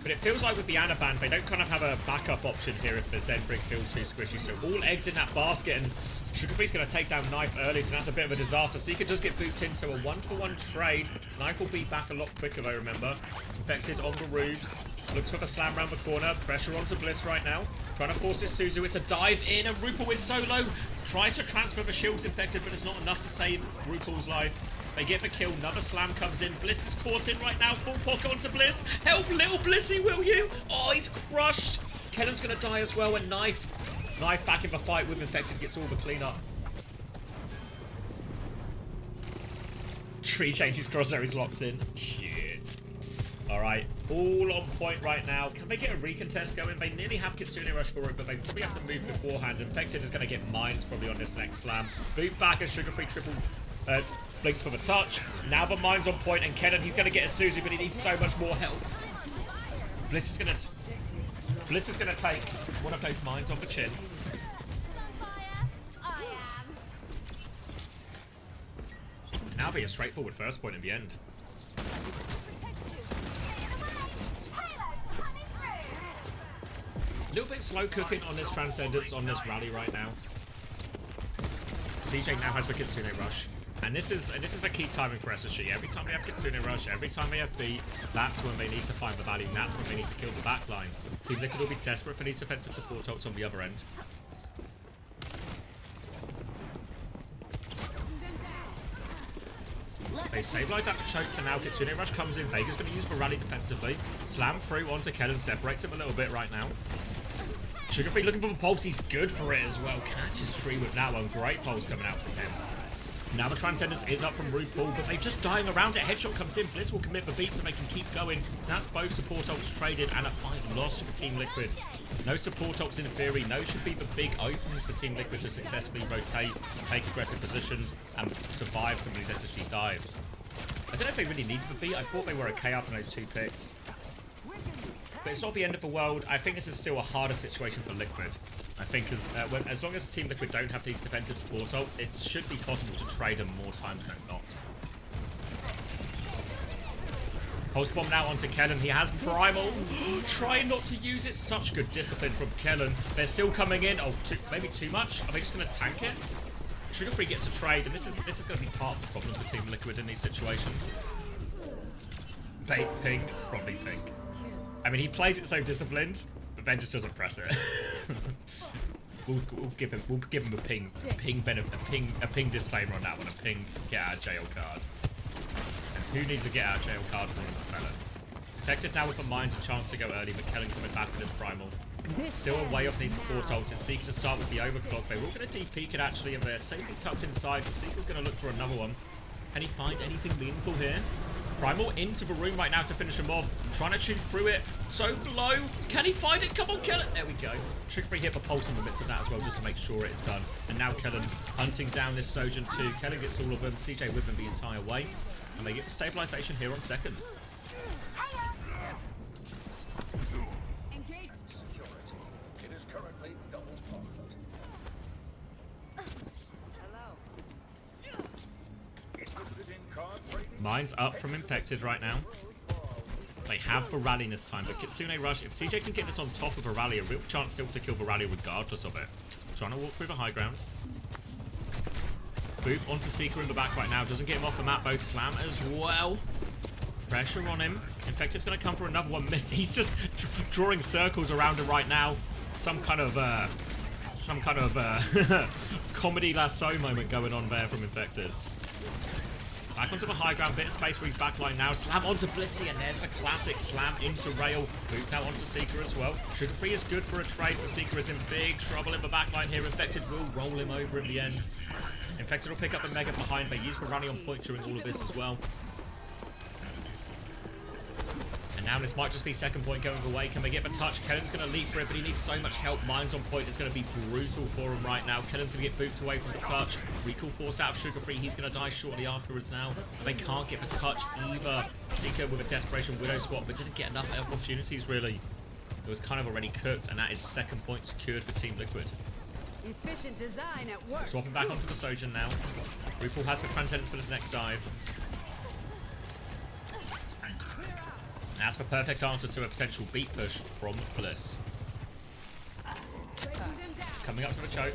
But it feels like with the Ana ban, they don't kind of have a backup option here if the Zen Brig feels too squishy. So all eggs in that basket, and Sugarbee's going to take down Knife early, so that's a bit of a disaster. Seeker does get booped in, so a 1-for-1 trade. Knife will be back a lot quicker, though, remember. Infected on the roofs. Looks for the slam around the corner. Pressure onto Bliss right now. Trying to force this Suzu. It's a dive in, and Rupal is solo. Tries to transfer the shield's infected, but it's not enough to save Rupal's life. They get the kill. Another slam comes in. Bliss is caught in right now. Full pocket onto Bliss. Help little Blissy, will you? Oh, he's crushed. Kellen's gonna die as well, and Knife back in the fight with Infected, gets all the cleanup. Tree changes crosshair, he's locked in. Shit. Alright, all on point right now. Can they get a recontest going? They nearly have Kitsune Rush for it, but they probably have to move beforehand. Infected is going to get mines probably on this next slam. Boot back as Sugar-Free triple blinks for the touch. Now the mine's on point, and Kennen, he's going to get a Suzu, but he needs so much more help. Bliss is going to take one of those mines off the chin. Now be a straightforward first point in the end. A little bit slow cooking on this Transcendence, on this rally right now. CJ now has the Kitsune Rush. And this is the key timing for SSG. Every time they have Kitsune Rush, every time they have beat, that's when they need to find the value, and that's when they need to kill the backline. Team Liquid will be desperate for these defensive support ults on the other end. They stabilise at the choke, and now Kitsune Rush comes in. Vega's going to use the rally defensively. Slam through onto Kellen, separates him a little bit right now. Sugar-Free looking for the pulse, he's good for it as well. Catches Tree with that one. Great pulse coming out from him. Now the Transcendence is up from RuPaul, but they're just dying around it. Headshot comes in, Bliss will commit the beat so they can keep going. So that's both support ults traded and a fight lost for Team Liquid. No support ults in theory, no should be the big openings for Team Liquid to successfully rotate, take aggressive positions, and survive some of these SSG dives. I don't know if they really needed the beat, I thought they were okay after those two picks. But it's not the end of the world. I think this is still a harder situation for Liquid. I think as long as Team Liquid don't have these defensive support ults, it should be possible to trade them more times than not. Pulse Bomb now onto Kellen. He has Primal. Trying not to use it. Such good discipline from Kellen. They're still coming in. Oh, maybe too much? Are they just going to tank it? Sugar-Free gets a trade, and this is going to be part of the problem for Team Liquid in these situations. Bait pink. Probably pink. I mean, he plays it so disciplined, but then just doesn't press it. we'll give him a ping disclaimer on that one. A ping get out of jail card. And who needs to get out of jail card from the fella? Infected now with the mines, a chance to go early. McKellen coming back with his primal. Still away off these support ults. It's Seeker to start with the overclock. They were all going to deep peek it actually, and they're safely tucked inside. So Seeker's going to look for another one. Can he find anything meaningful here? Primal into the room right now to finish him off. Trying to shoot through it. So low. Can he find it? Come on, Kellen. There we go. Sugar-Free hit the pulse in the midst of that as well, just to make sure it's done. And now Kellen hunting down this Sojourn too. Kellen gets all of them. CJ with them the entire way. And they get the stabilization here on second. Mine's up from Infected right now. They have the rally this time, but Kitsune Rush, if CJ can get this on top of a rally, a real chance still to kill the rally regardless of it. Trying to walk through the high ground. Boop onto Seeker in the back right now. Doesn't get him off the map, both Slam as well. Pressure on him. Infected's going to come for another one. He's just drawing circles around him right now. Some kind of comedy lasso moment going on there from Infected. Back onto the high ground, bit of space for his backline now. Slam onto Blissey, and there's the classic slam into rail. Boot now onto Seeker as well. Sugar-Free is good for a trade, but Seeker is in big trouble in the backline here. Infected will roll him over in the end. Infected will pick up the Mega behind. They use for running on point during all of this as well. And now this might just be second point going away. Can they get the touch? Kellen's going to leap for it, but he needs so much help. Mines on point is going to be brutal for him right now. Kellen's going to get booped away from the touch. Recall forced out of Sugar-Free. He's going to die shortly afterwards now. They can't get the touch either. Seeker with a desperation Widow swap, but didn't get enough opportunities really. It was kind of already cooked, and that is second point secured for Team Liquid. Efficient design at work. Swapping back onto the Sojourn now. RuPaul has the Transcendence for this next dive. That's the perfect answer to a potential beat push from Bliss. Coming up to the choke.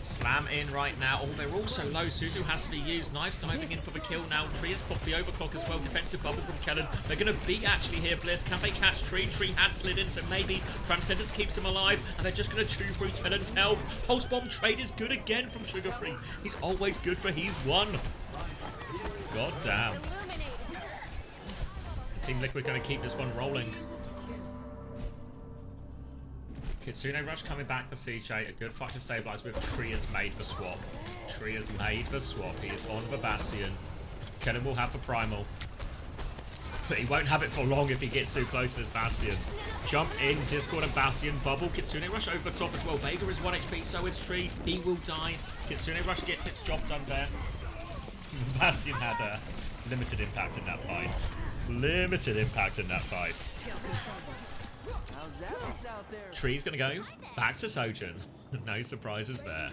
Slam in right now. Oh, they're all so low. Suzu has to be used. Knives diving in for the kill now. Tree has popped the overclock as well. Defensive bubble from Kellen. They're going to beat actually here, Bliss. Can they catch Tree? Tree has slid in, so maybe Transcendence keeps him alive. And they're just going to chew through Kellen's health. Pulse Bomb trade is good again from Sugar-Free. He's always good for he's won. God damn. Team Liquid going to keep this one rolling. Kitsune Rush coming back for CJ. A good fight to stabilize with. Tree is made for swap. Tree is made for swap. He is on the Bastion. Kellen will have for Primal. But he won't have it for long if he gets too close to this Bastion. Jump in, Discord and Bastion. Bubble. Kitsune Rush over the top as well. Vega is 1 HP, so is Tree. He will die. Kitsune Rush gets its job done there. Bastion had a limited impact in that fight. Limited impact in that fight. Tree's gonna go back to Sojourn. No surprises there.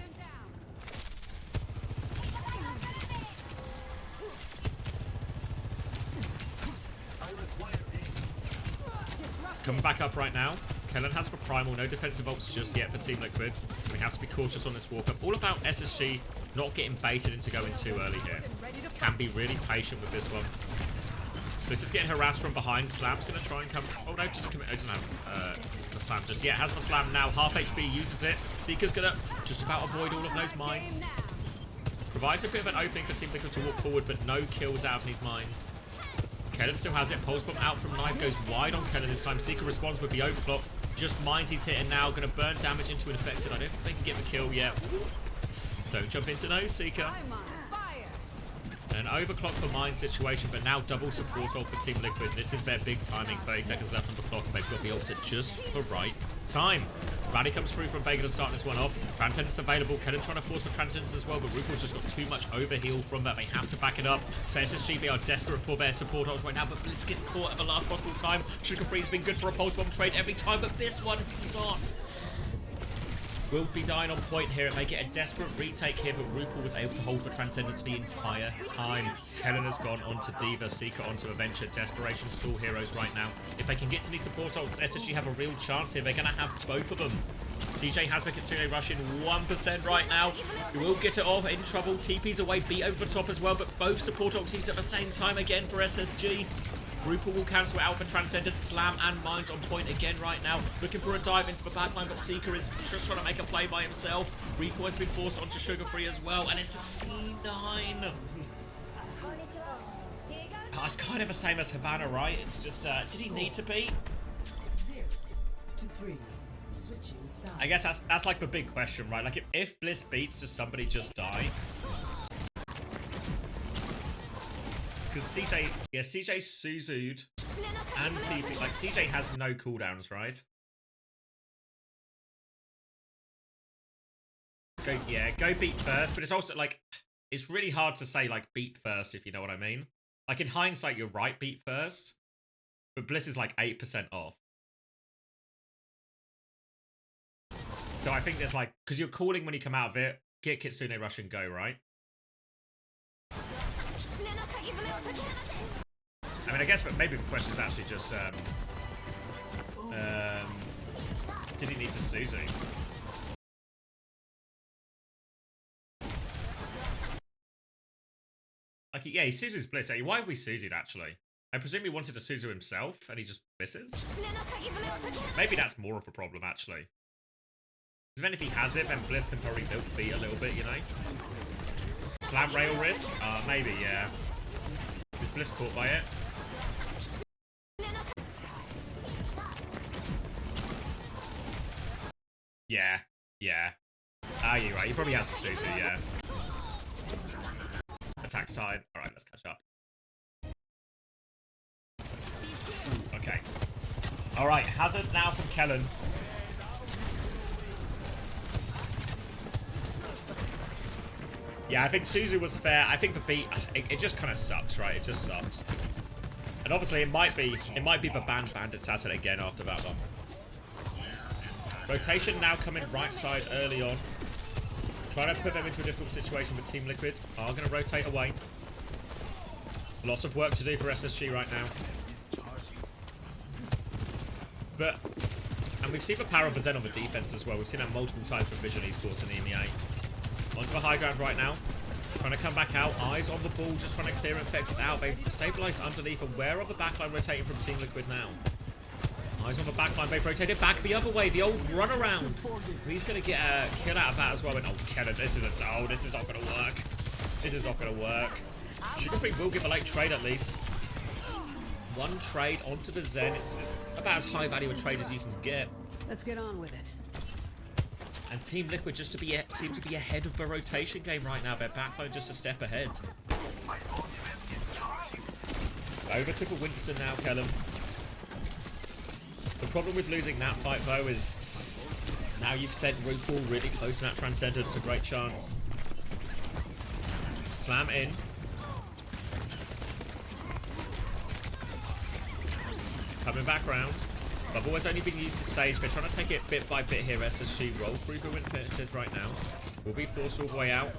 Coming back up right now. Kellen has for Primal, no defensive ults just yet for Team Liquid, so we have to be cautious on this walk up. All about SSG not getting baited into going too early here. Can be really patient with this one. This is getting harassed from behind. Slam's going to try and come... Oh no, just commit. Oh, doesn't have the Slam just yet. Has the Slam now. Half HP, uses it. Seeker's going to just about avoid all of those mines. Provides a bit of an opening for Team Liquid to walk forward, but no kills out of these mines. Kellen still has it. Pulse bomb out from Knife, goes wide on Kellen this time. Seeker responds with the overclock. Just mines he's hitting now. Going to burn damage into Infected. I don't think they can get the kill yet. Don't jump into no Seeker. An overclock for mine situation, but now double support ult for Team Liquid. This is their big timing. 30 seconds left on the clock, and they've got the ult at just the right time. Rally comes through from Vega to start this one off. Transcendence available. Kellen trying to force for Transcendence as well, but RuPaul's just got too much overheal from that. They have to back it up. So SSG, they are desperate for their support ults right now, but Bliss gets caught at the last possible time. Sugar Free's been good for a pulse bomb trade every time, but this one is not. Will be dying on point here. It may get a desperate retake here, but RuPaul was able to hold for Transcendence the entire time. Kellen has gone onto D.Va, Seeker onto Adventure. Desperation stall heroes right now. If they can get to these support ults, SSG have a real chance here. They're going to have both of them. CJ has the Kitsune Rush in 1% right now. He will get it off, in trouble. TP's away, beat over the top as well, but both support ults used at the same time again for SSG. RuPaul will cancel out for Transcendence. Slam and Mines on point again right now. Looking for a dive into the backline, but Seeker is just trying to make a play by himself. Rico has been forced onto Sugar Free as well, and it's a C9. Oh, it's kind of the same as Havana, right? It's just, did he need to be? I guess that's like the big question, right? Like, if Bliss beats, does somebody just die? Because CJ, yeah, CJ Suzu'd and TP, like CJ has no cooldowns, right? Go beat first, but it's also like, it's really hard to say like beat first, if you know what I mean. Like in hindsight, you're right, beat first, but Bliss is like 8% off. So I think there's like, because you're calling when you come out of it, get Kitsune Rush and go, right? I mean, I guess, but maybe the question is actually just, did he need to Suzu? Like, yeah, he Suzu's Bliss. Why have we Suzu'd, actually? I presume he wanted to Suzu himself, and he just misses? Maybe that's more of a problem, actually. Because then if he has it, then Bliss can probably build feet a little bit, you know? Slam rail risk? Maybe, yeah. Is Bliss caught by it? Yeah, yeah. You're right. He probably has to Suzu, yeah. Attack side. Alright, let's catch up. Okay. Alright, Hazard now from Kellen. Yeah, I think Suzu was fair. I think the beat, it just kind of sucks, right? It just sucks. And obviously it might be the banned Bandits at it again after that one. Rotation now coming right side early on. Trying to put them into a difficult situation, but Team Liquid are going to rotate away. Lots of work to do for SSG right now. And we've seen the power of Zen on the defense as well. We've seen that multiple times for Vision Esports in the EMEA. Onto the high ground right now. Trying to come back out. Eyes on the ball, just trying to clear Infected out. They've stabilized underneath. And where are the backline rotating from Team Liquid now? Eyes on the backline. They've rotated back the other way. The old run around. He's going to get a kill out of that as well. And, oh, Kellen, this is not going to work. This is not going to work. Sugar Free will give a late trade at least. One trade onto the Zen. It's about as high value a trade as you can get. Let's get on with it. And Team Liquid just seem to be ahead of the rotation game right now. Their backbone just a step ahead. Over to Winston now, Kellum. The problem with losing that fight, though, is now you've sent RuPaul really close to that Transcendence. A great chance. Slam in. Coming back round. Bubble has only been used to stage. They're trying to take it bit by bit here. SSG roll through the Winter right now. Will be forced all the way out.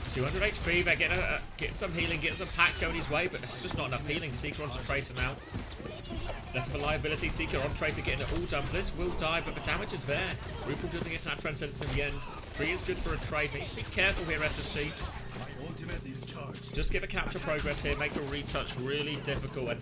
200 HP. They're getting some healing, getting some packs going his way, but it's just not enough healing. Seeker onto Tracer now. Less of a liability. Seeker on Tracer getting it all done. Bliss will die, but the damage is there. RuPaul doesn't get to that Transcendence in the end. Tree is good for a trade. Needs to be careful here, SSG. Just give a capture progress here. Make the retouch really difficult. And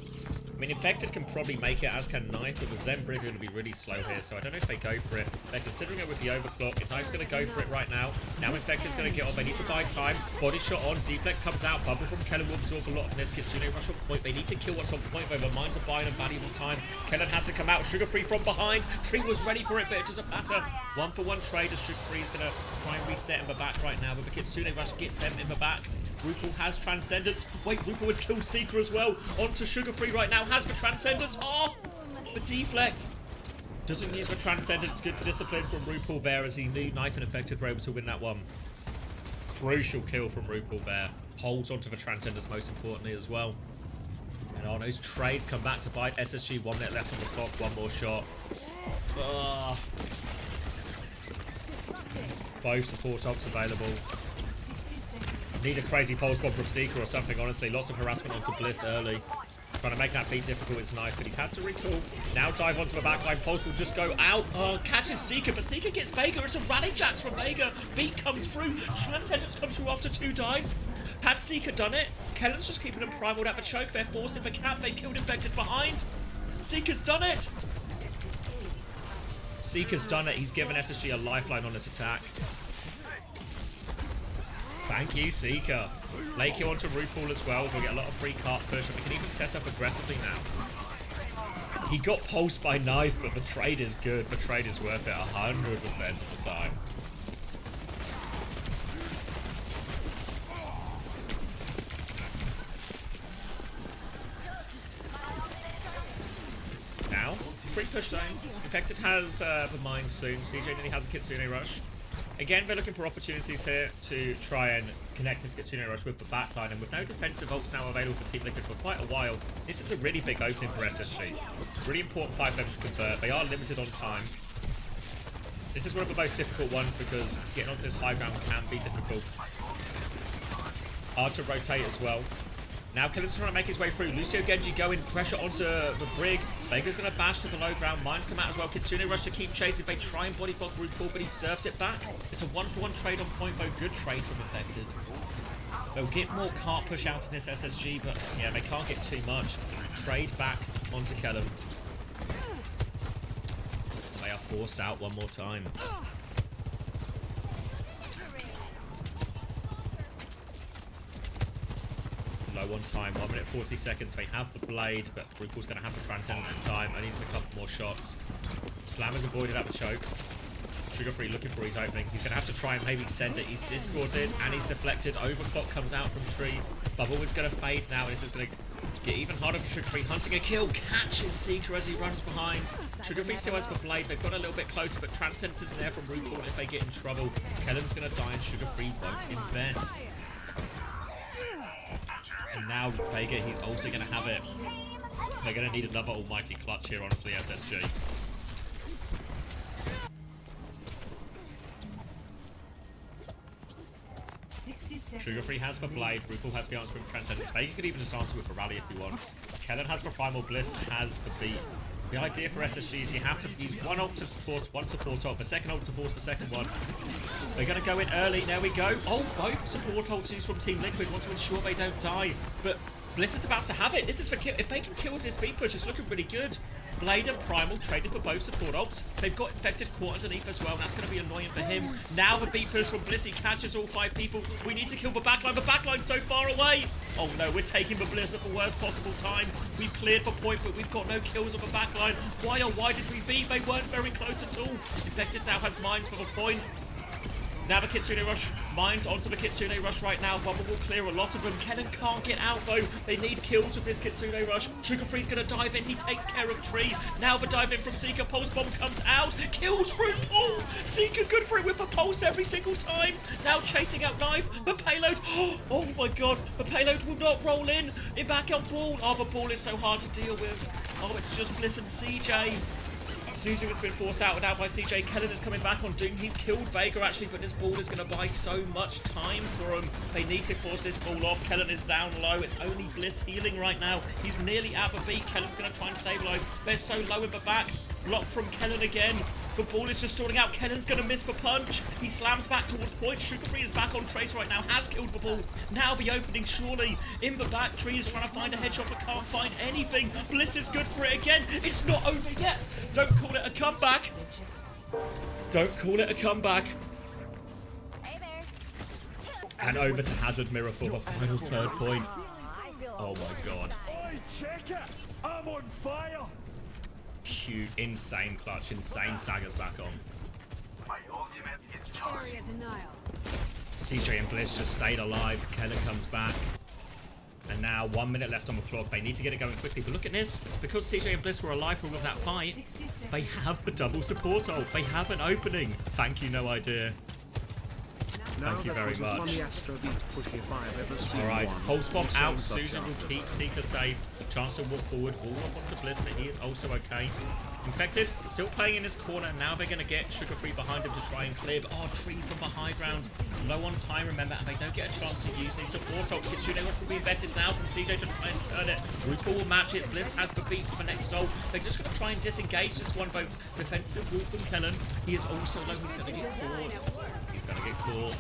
I mean, Infected can probably make it, as can Knife, but the Zenbrig are going to be really slow here, so I don't know if they go for it. They're considering it with the overclock. If Knife's going to go for it right now. Now Infected's going to get on. They need to buy time. Body shot on. Deflect comes out. Bubble from Kellen will absorb a lot of this. Kitsune rush on point. They need to kill what's on point, though. Their minds are buying them valuable time. Kellen has to come out. Sugar Free from behind. Tree was ready for it, but it doesn't matter. 1-for-1 trade as Sugar Free is going to try and reset in the back right now, but the Kitsune rush gets them in the back. RuPaul has Transcendence. Wait, RuPaul has killed Seeker as well. Onto Sugar Free right now. Has the Transcendence. Oh! The deflect. Doesn't use the Transcendence. Good discipline from RuPaul there as he knew Knife and Infected were able to win that one. Crucial kill from RuPaul there. Holds onto the Transcendence most importantly as well. And on those trades come back to bite. SSG 1 minute left on the clock. One more shot. Both support ults available. Need a crazy pulse bomb from Seeker or something, honestly. Lots of harassment onto Bliss early. Trying to make that beat difficult is Knife, but he's had to recall. Now dive onto the backline. Pulse will just go out. Oh, catches Seeker, but Seeker gets Vega. It's a rally jacks from Vega. Beat comes through. Transcendence comes through after 2 dives. Has Seeker done it? Kellen's just keeping them primaled at the choke. They're forcing the cap. They killed Infected behind. Seeker's done it. Seeker's done it. He's given SSG a lifeline on this attack. Thank you, Seeker. Late kill onto RuPaul as well. We'll get a lot of free cart push, and we can even set up aggressively now. He got pulsed by Knife, but the trade is good. The trade is worth it 100% of the time. Now, free push zone. Infected has the mine soon. CJ nearly has a Kitsune rush. Again, they're looking for opportunities here to try and connect this Kitsune rush with the backline, and with no defensive ults now available for Team Liquid for quite a while, this is a really big opening for SSG. Really important fight for them to convert. They are limited on time. This is one of the most difficult ones because getting onto this high ground can be difficult. Hard to rotate as well. Now Killer's trying to make his way through. Lucio Genji going pressure onto the Brig. Vega's going to bash to the low ground. Mines come out as well. Kitsune rush to keep chasing. They try and body block RuPaul, but he serves it back. It's a 1-for-1 trade on point, though. Good trade from Infected. They'll get more cart push out in this SSG, but yeah, they can't get too much. Trade back onto Kellum. They are forced out one more time. Low on time, 1 minute 40 seconds. They have the blade, but RuPaul's going to have the Transcendence in time. Only needs a couple more shots. Slam is avoided at the choke. Sugar Free looking for his opening. He's going to have to try and maybe send it. He's discorded and he's deflected. Overclock comes out from Tree. Bubble is going to fade now. This is going to get even harder for Sugar Free. Hunting a kill. Catches Seeker as he runs behind. Sugar Free still has the blade. They've got a little bit closer, but Transcendence isn't there from RuPaul if they get in trouble. Kellen's going to die and Sugar Free won't invest. And now Vega, he's also going to have it. They're going to need another almighty clutch here, honestly, SSG. Sugar Free has the blade, RuPaul has the answer from Transcendence. Vega could even just answer with a rally if he wants. Kellen has the primal, Bliss has the beat. The idea for SSG is you have to use one ult to force one support ult, the second ult to force the second one. They're going to go in early, there we go. Oh, both support ults from Team Liquid want to ensure they don't die. But Bliss is about to have it. This is for kill. If they can kill with this beat push, it's looking really good. Blade and Primal traded for both support ults. They've got Infected caught underneath as well, and that's going to be annoying for him. Now the beat push from Bliss, he catches all 5 people. We need to kill the backline. The backline's so far away. Oh no, we're taking the Bliss at the worst possible time. We've cleared for point, but we've got no kills on the backline. Why or why did we beat? They weren't very close at all. Infected now has mines for the point. Now the Kitsune Rush. Mines onto the Kitsune Rush right now. Bubble will clear a lot of them. Kennen can't get out though. They need kills with this Kitsune Rush. Sugarfree's going to dive in. He takes care of Tree. Now the dive in from Seeker. Pulse Bomb comes out. Kills through Paul. Seeker good for it with the Pulse every single time. Now chasing out Knife. The payload. Oh my god. The payload will not roll in. Back on Ball. Oh, the Ball is so hard to deal with. Oh, it's just Bliss and CJ. Suzu has been forced out and out by CJ. Kennen is coming back on Doom. He's killed Vega actually, but this Ball is going to buy so much time for him. They need to force this Ball off. Kennen is down low. It's only Bliss healing right now. He's nearly out of beat. Kellen's going to try and stabilize. They're so low in the back. Block from Kennen again. The Ball is just stalling out. Kennen's going to miss the punch. He slams back towards point. Sugarfree is back on Trace right now. Has killed the Ball. Now the opening surely. In the back, Tree is trying to find a headshot but can't find anything. Bliss is good for it again. It's not over yet. Don't call it a comeback. Don't call it a comeback. Hey there. And over to Hazard Mirror for the final third point. Oh my god. Oi, check it! I'm on fire! Huge, insane clutch, insane staggers back on. My ultimate is charged. Area denial. CJ and Bliss just stayed alive. Kennen comes back. And now 1 minute left on the clock. They need to get it going quickly. But look at this. Because CJ and Bliss were alive for that fight, they have the double support ult. They have an opening. Thank you, No Idea. Thank you very much. Alright, Pulse Bomb out. Susan will keep Seeker safe. Chance to walk forward. All up onto Bliss, but he is also okay. Infected, still playing in this corner. Now they're going to get Sugarfree behind him to try and clear. But, oh, Tree from the high ground. Low on time, remember, and they don't get a chance to use these support ult. Kitsune will be vetted now from CJ to try and turn it. RuPaul will match it. Bliss has the beat for the next ult. They're just going to try and disengage this one, both defensive wall from Kennen. He is also low. He's going to get caught. He's going to get caught.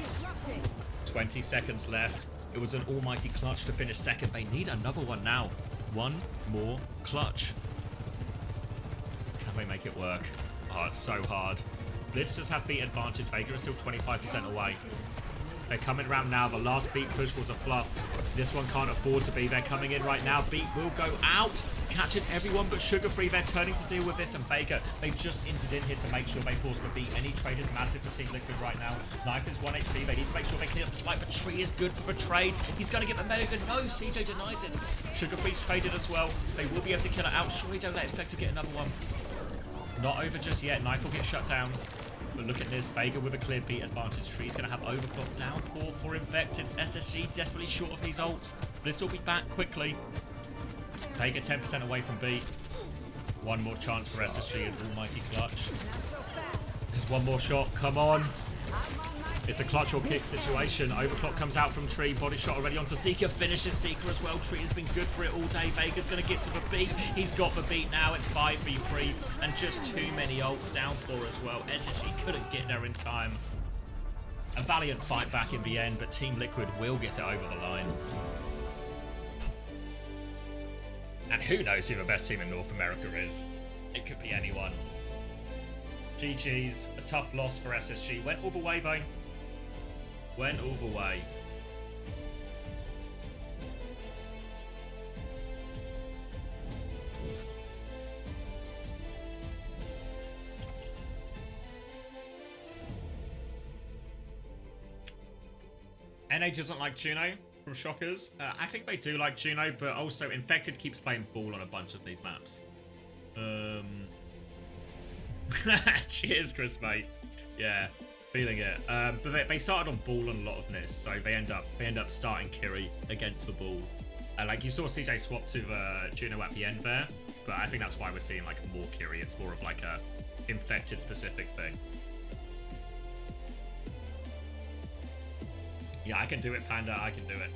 20 seconds left. It was an almighty clutch to finish second. They need another one now. One more clutch. Can they make it work? Oh, it's so hard. Bliss just have beat advantage. Vega is still 25% away. They're coming around now. The last beat push was a fluff. This one can't afford to be. They're coming in right now. Beat will go out. Catches everyone but Sugarfree. They're turning to deal with this. And Vega, they just entered in here to make sure they force the beat. Any trade is massive for Team Liquid right now. Knife is 1 HP. They need to make sure they clear up the spike. But Tree is good for the trade. He's going to get the Medica. No, CJ denies it. Sugarfree's traded as well. They will be able to kill it out. Surely don't let Infected get another one. Not over just yet. Knife will get shut down. But look at this, Vega with a clear beat advantage. Tree's going to have overclock downpour for Infected. SSG desperately short of these ults. Bliss will be back quickly. Vega 10% away from beat. One more chance for SSG and almighty clutch. There's one more shot, come on. It's a clutch or kick situation. Overclock comes out from Tree. Body shot already onto Seeker. Finishes Seeker as well. Tree has been good for it all day. Vega's going to get to the beat. He's got the beat now. It's 5v3. And just too many ults downpour as well. SSG couldn't get there in time. A valiant fight back in the end, but Team Liquid will get it over the line. And who knows who the best team in North America is? It could be anyone. GG's. A tough loss for SSG. Went all the way, though. Went all the way. NA doesn't like Juno from Shockers. I think they do like Juno, but also Infected keeps playing ball on a bunch of these maps. Cheers, Chris, mate. Yeah. Feeling it. But they started on ball on a lot of this, so they end up starting Kiri against the ball. Like you saw CJ swap to Juno at the end there, but I think that's why we're seeing like more Kiri. It's more of like a Infected specific thing. Yeah, I can do it, Panda. I can do it.